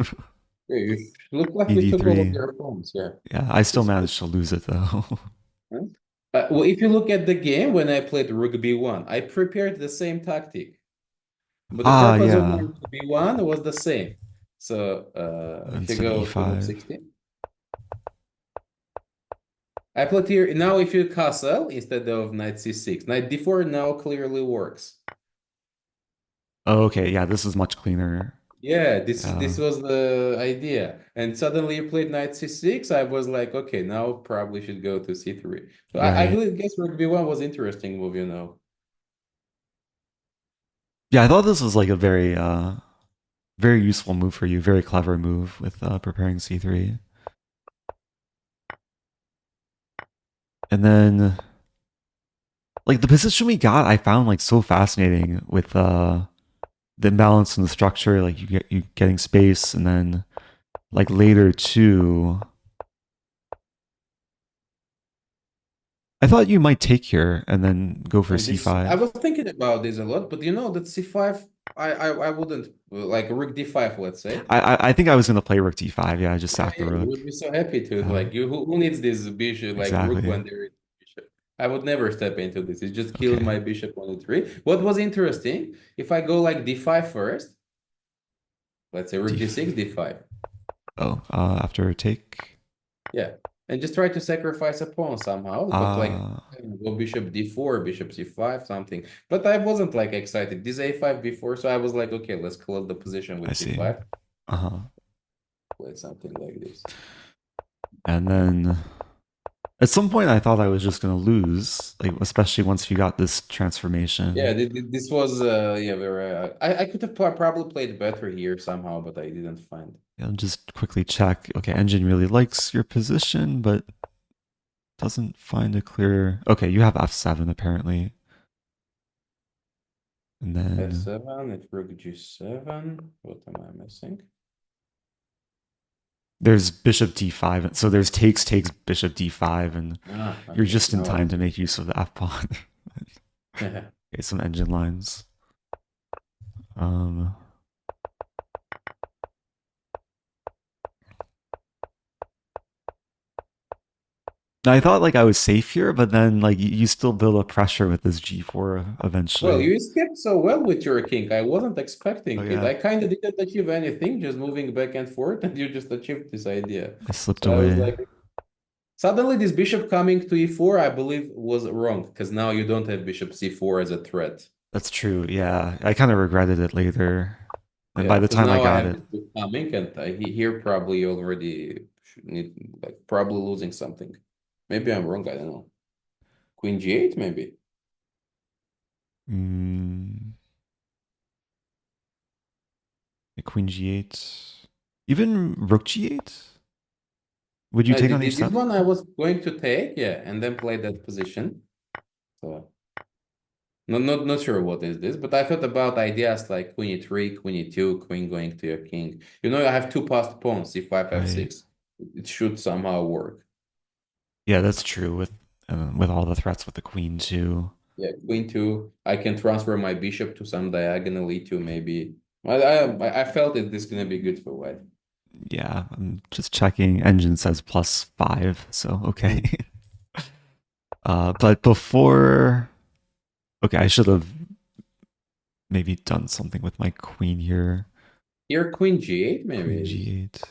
Yeah, you look like we took all of your pawns, yeah. Yeah, I still managed to lose it though. Huh? Well, if you look at the game when I played rook b1, I prepared the same tactic. But the purpose of my Yeah. rook b1 was the same. So if you Instead of go to move e5. 16. I played here, now if you castle instead of knight c6, knight d4 now clearly works. Oh, okay, yeah, this is much cleaner. Yeah, this was the idea. And suddenly you played knight c6, I was like, okay, now probably should go to c3. So I guess rook b1 was interesting move, Yeah, I thought this was like a very very useful move for you, very clever move with preparing c3. And then like the position we got, I found like so fascinating with the imbalance in the structure, like you getting space, and then like later too. I thought you might take here and then go for c5. I was thinking about this a lot, but that c5, I wouldn't like rook d5, let's say. I think I was gonna play rook d5. Yeah, I just sacked the rook. You would be so happy to like who needs this bishop like Exactly. rook when there is bishop. I would never step into this. It just killed my bishop on e3. What was interesting, if I go like d5 first, let's say rook d6, d5. Oh, after take. Yeah, and just try to sacrifice a pawn somehow. But like Uh, go bishop d4, bishop c5, something. But I wasn't like excited. This a5 before, so I was like, okay, let's close the position I with see. c5. Uh-huh. Play something like this. And then at some point I thought I was just gonna lose, like especially once you got this transformation. Yeah, this was yeah, very. I could have probably played better here somehow, but I didn't find. I'll just quickly check. Okay, engine really likes your position, but doesn't find a clear. Okay, you have f7 apparently. And then f7, it rook g7. What am I missing? there's bishop d5. So there's takes bishop d5, and you're Okay. just in Now time to make use of the f pawn. Okay, some engine lines. I thought like I was safe here, but then like you still build up pressure with this g4 eventually. Well, you escaped so well with your king. I wasn't expecting Oh, it. yeah. I kind of didn't achieve anything, just moving back and forth, and you just achieved this idea. I slipped So I was away. like, suddenly this bishop coming to e4, I believe, was wrong because now you don't have bishop c4 as a threat. That's true. Yeah, I kind of regretted it later. And by the 'Cause time I now got have it, this coming, and here probably already need like probably losing something. Maybe I'm wrong. I don't know. Queen g8, maybe. mm, queen g8, even rook g8. Would you take on This h7? one I was going to take, yeah, and then play that position. So not sure what is this, but I thought about ideas like queen e3, queen e2, queen going to your king. You know, I have two passed pawns, c5, Right. f6. It should somehow work. Yeah, that's true with all the threats with the queen too. Yeah, queen 2. I can transfer my bishop to some diagonal e2 maybe. I felt it this is gonna be good for white. Yeah, I'm just checking. Engine says +5, so okay. But before, okay, I should have maybe done something with my queen here. Here, queen g8 maybe. Queen g8.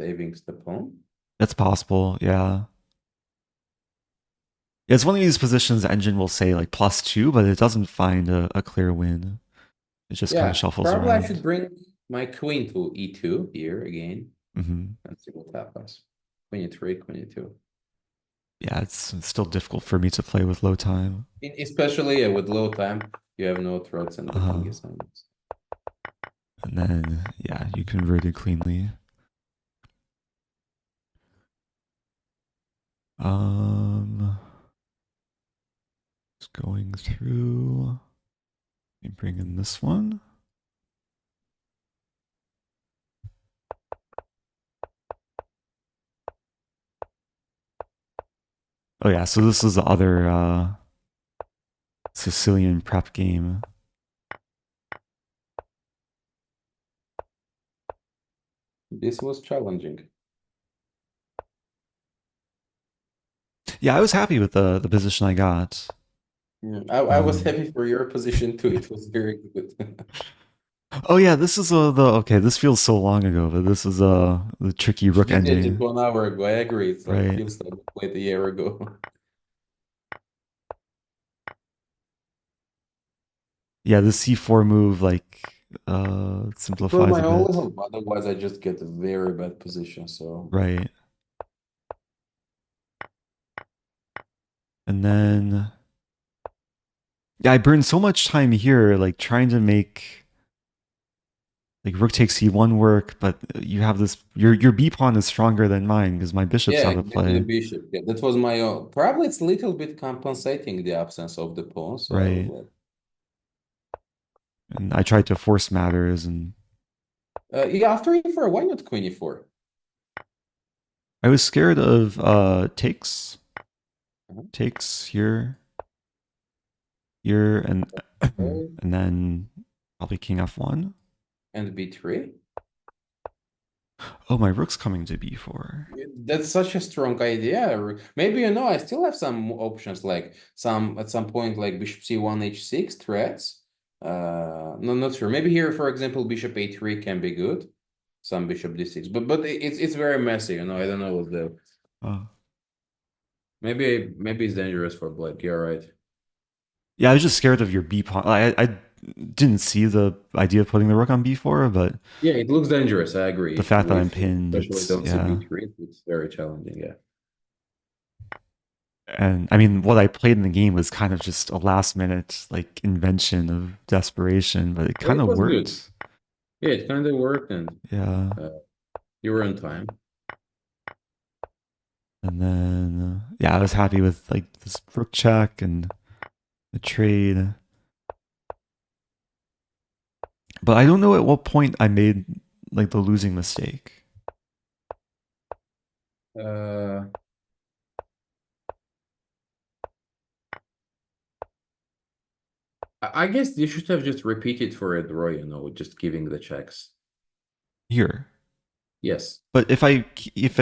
Saving the pawn. That's possible, yeah. It's one of these positions the engine will say like +2, but it doesn't find a clear win. It just kind of shuffles probably around. I should bring my queen to e2 here again. Mm-hmm. And see what happens. Queen e3, queen e2. Yeah, it's still difficult for me to play with low time. Especially with low time, you have no threats and the king is on it. And then, yeah, you converted cleanly. Just going through. Let me bring in this one. Oh yeah, so this is the other Sicilian prep game. This was challenging. Yeah, I was happy with the position I got. I was happy for your position too. It was very good. Oh yeah, this is okay. This feels so long ago, but this is the tricky rook Just ending. 1 hour ago. I agree. It's like Right. feels like we played a year ago. Yeah, the c4 move like simplifies my a own bit. level, otherwise I just get a very bad position. So Right. And then yeah, I burned so much time here, like trying to make like rook takes c1 work, but you have this your b pawn is stronger than mine because my bishop's out of play. the bishop. Yeah, that was my own. Probably it's a little bit compensating the absence of the pawn. So I was Right. like, And I tried to force matters, and yeah, after e4, why not queen e4? I was scared of takes. Uh-huh. Takes here, and and then probably king f1. And b3. Oh, my rook's coming to b4. That's such a strong idea. Maybe you know I still have some options like at some point like bishop c1 h6 threats. No, not sure. Maybe here, for example, bishop a3 can be good. Some bishop d6, but it's very messy. You know, I don't know what the. Maybe it's dangerous for black. You're right. Yeah, I was just scared of your b pawn. I didn't see the idea of putting the rook on b4, but Yeah, it looks dangerous. I agree. the If fact that I'm if pinned, especially it's don't see yeah. b3, it's very challenging. Yeah. And I mean, what I played in the game was kind of just a last minute like invention of desperation, but it Yeah, kind it of was good. worked. Yeah, it kind of worked, and Yeah. uh, you were on time. And then yeah, I was happy with like this rook check and the trade. But I don't know at what point I made like the losing mistake. Uh, I guess you should have just repeated for a draw, just giving the checks. Here. Yes. But if I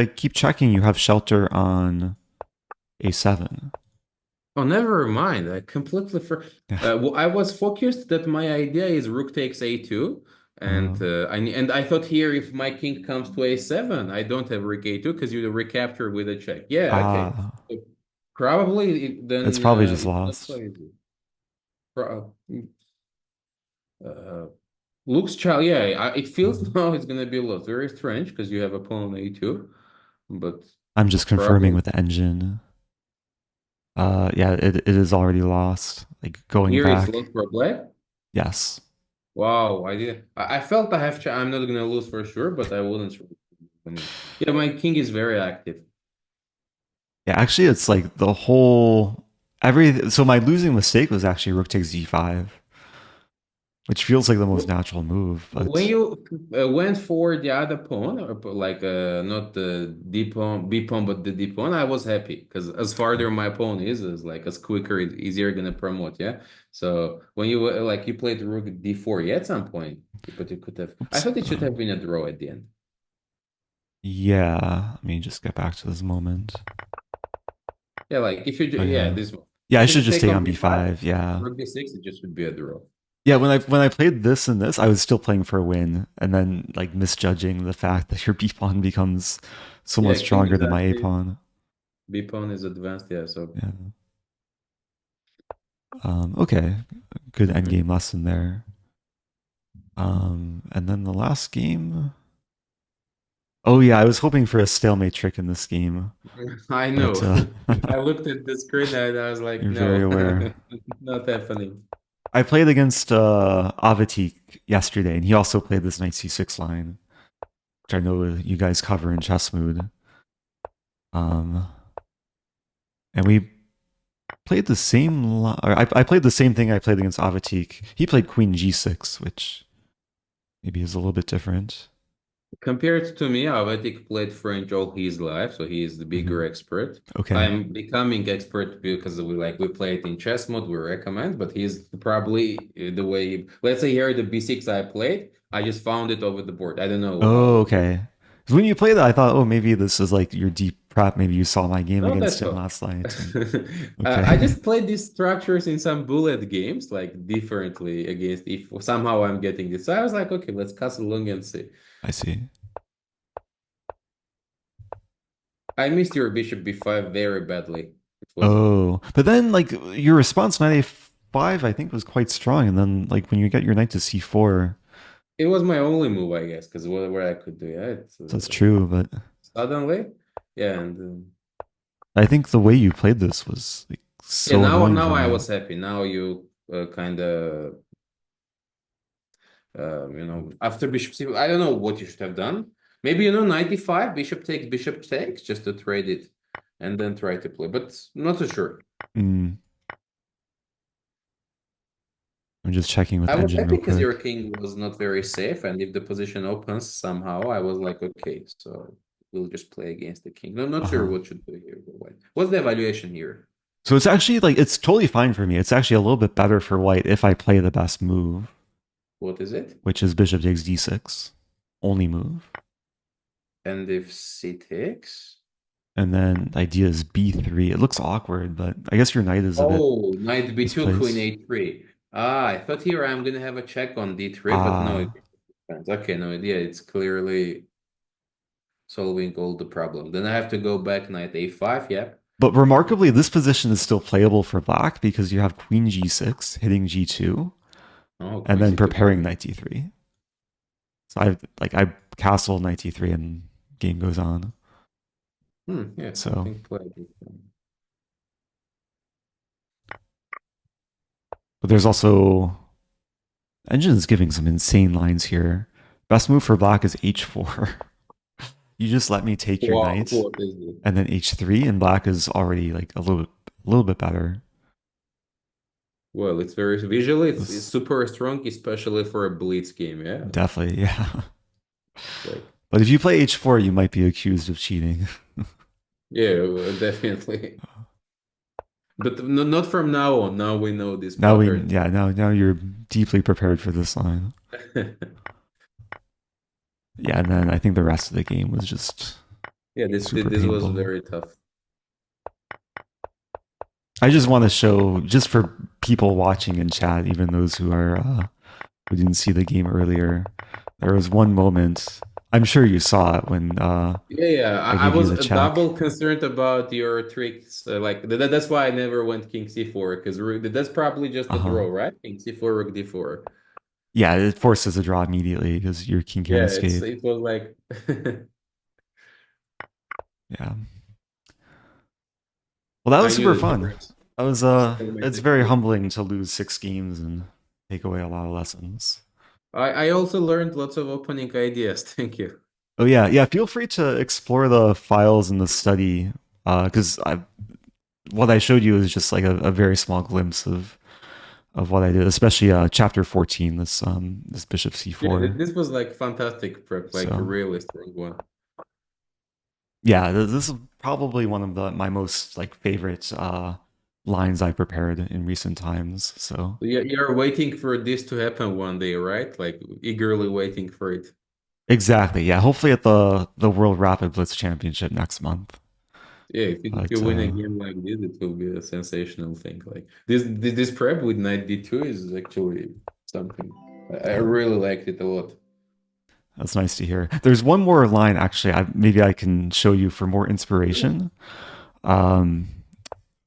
keep checking, you have shelter on a7. Oh, never mind. I completely for Yeah. well, I was focused that my idea is rook takes a2, and I thought here if my king comes to a7, I don't have rook a2 because you recapture with a check. Yeah, okay. Ah, So probably it's then probably just it's not so lost. easy. Pro- Uh, looks child. Yeah, it feels now it's gonna be a lot. Very strange because you have a pawn on a2, but I'm just confirming probably with the engine. Yeah, it is already lost. Like going here it's back. lost for black. Yes. Wow, I did. I felt I have. I'm not gonna lose for sure, but I wouldn't. Yeah, my king is very active. Yeah, actually, it's like the whole every. So my losing mistake was actually rook takes d5, which feels like the most natural move. When But you went for the other pawn, or like not the D pawn, B pawn, but the D pawn, I was happy because as farther my pawn is like as quicker, easier gonna promote. Yeah. So when you like you played rook D4, yeah, at some point, but you could have. I oops. thought it should have been a draw at the end. Yeah. Let me just get back to this moment. Yeah, like if you Oh yeah yeah. this one. Yeah, I If you should just just take stay on on B5, b5. Yeah. rook D6, it just would be a draw. Yeah, when I played this and this, I was still playing for a win, and then like misjudging the fact that your b pawn becomes so much Yeah, king stronger is than my a actually pawn. B pawn is advanced. Yeah, so. Yeah. Okay. Good Mhm. endgame lesson there. And then the last game. Oh yeah, I was hoping for a stalemate trick in this game, I but know. I looked at the screen and I was like, you're very no, aware. not happening. I played against Avatik yesterday, and he also played this knight c6 line, which I know you guys cover in ChessMood. Um, and we played the same. I played the same thing I played against Avatik. He played queen g6, which maybe is a little bit different. Compared to me, Avetik played French all his life, so he is the Hmm. bigger expert. Okay. I'm becoming expert because we play it in chess mode, we recommend, but he's probably the way, let's say here the b6 I played, I just found it over the board. I don't know Oh, how. okay. 'Cause when you play that, I thought, oh, maybe this is like your deep prep. Maybe you saw my game No, against that's him all. last night. And I okay, just played these structures in some bullet games, like differently against if somehow I'm getting this. So I was like, okay, let's castle along and see. I see. I missed your bishop b5 very badly. It was Oh, but then like your response knight a5, I think was quite strong, and then like when you get your knight to c4, it was my only move, I guess, because whatever I could do, yeah. that's true. But Suddenly, yeah, and I think the way you played this was like yeah. so Now annoying for I me. was happy. Now you kind of after bishop c, I don't know what you should have done. Maybe 95 bishop takes just to trade it, and then try to play, but not so sure. Mm, I'm just checking with I was engine happy real because your quick. king was not very safe, and if the position opens somehow, I was like, okay, so we'll just play against the king. No, not sure Uh-huh. what should do here. But what's the evaluation here? So it's actually like it's totally fine for me. It's actually a little bit better for white if I play the best move, What is it? which is bishop takes d6, only move. And if c takes? And then the idea is b3. It looks awkward, but I guess your knight is a bit Oh, knight b2, queen misplaced. a3. Ah, I thought here I'm gonna have a check on d3, but no, it Ah, depends. Okay, no idea. It's clearly solving all the problem. Then I have to go back knight a5, yeah. But remarkably, this position is still playable for black because you have queen g6 hitting g2 Oh, and then queen c2. preparing knight d3. So I castle knight d3 and game goes on. Yeah, So something played. but there's also Engine's giving some insane lines here. Best move for black is h4. You just let me take your Wow, knight what is it? and then h3, and black is already like a little bit better. Well, it's very visually, it's This, super strong, especially for a blitz game. Yeah, definitely, yeah. like But if you play h4, you might be accused of cheating. yeah, definitely. But not from now on. Now we know this Now pattern. now you're deeply prepared for this line. Yeah, and then I think the rest of the game was just Yeah, super this was painful. very tough. I just want to show, just for people watching in chat, even those who are who didn't see the game earlier, there was one moment. I'm sure you saw it when Yeah, I I gave you was the check. double concerned about your tricks. Like that's why I never went King C4 because that's probably just a Uh-huh. draw, right? King C4, Rook D4. Yeah, it forces a draw immediately because your king can't Yeah, escape. it was like Yeah. Well, that I was super knew the fun. difference. That was And my it's very technique. humbling to lose 6 games and take away a lot of lessons. I also learned lots of opening ideas. Thank you. Oh yeah. Feel free to explore the files in the study because I what I showed you is just like a very small glimpse of what I did, especially chapter 14, this bishop Yeah, c4. this was like fantastic prep, like a So really strong one. yeah, this is probably one of my most like favorite lines I prepared in recent times. So So yeah, you're waiting for this to happen one day, right? Like eagerly waiting for it. exactly, yeah. Hopefully at the World Rapid Blitz Championship next month. Yeah, if you But win a game like this, it will be a sensational thing. Like this prep with knight d2 is actually something. I yeah, really liked it a lot. that's nice to hear. There's one more line actually. Maybe I can show you for more inspiration. Um,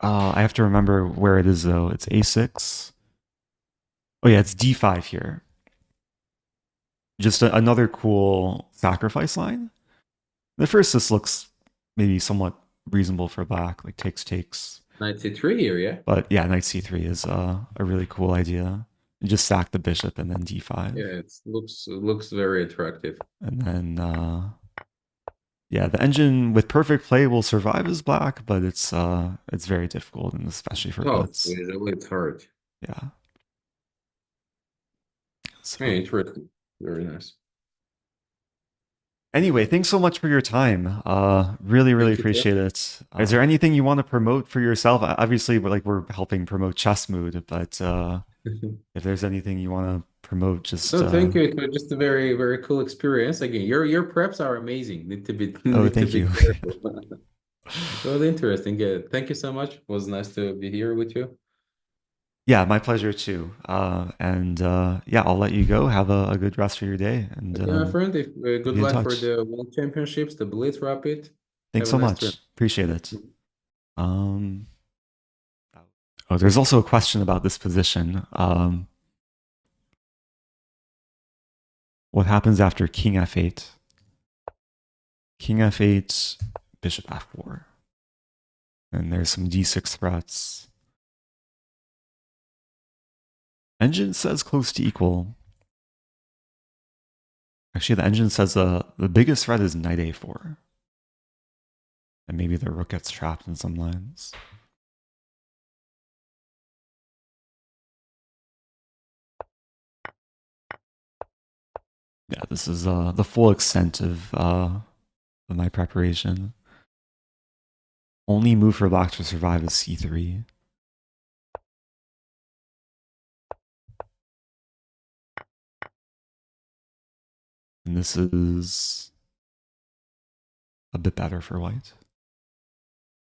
I have to remember where it is though. It's a6. Oh yeah, it's d5 here. Just another cool sacrifice line. At first, this looks maybe somewhat reasonable for black, like takes. Knight c3 here, yeah? But yeah, knight c3 is a really cool idea. You just sack the bishop and then d5. Yeah, it looks very attractive. And then, yeah, the engine with perfect play will survive as black, but it's very difficult, and especially for Oh, blitz. visually it's hard. Yeah. So Yeah, interesting. Very nice. anyway, thanks so much for your time. Really Thank you, Jeff. appreciate it. Is there anything you want to promote for yourself? Obviously, we're helping promote ChessMood, but if there's anything you want to promote, just No, thank you. It was just a very, very cool experience. Again, your preps are amazing. Need to be oh, need to thank be you. careful. Well, interesting. Yeah, thank you so much. It was nice to be here with you. Yeah, my pleasure too. And yeah, I'll let you go. Have a good rest of your day, and Okay, my friend. If we'll good be in luck for touch. the World Championships, the Blitz Rapid. Have Thanks a so nice trip. much. Appreciate it. Um, oh, there's also a question about this position. What happens after King f8? King f8, Bishop f4, and there's some d6 threats. Engine says close to equal. Actually, the engine says the biggest threat is knight a4. And maybe the rook gets trapped in some lines. Yeah, this is the full extent of my preparation. Only move for black to survive is c3. And this is a bit better for white.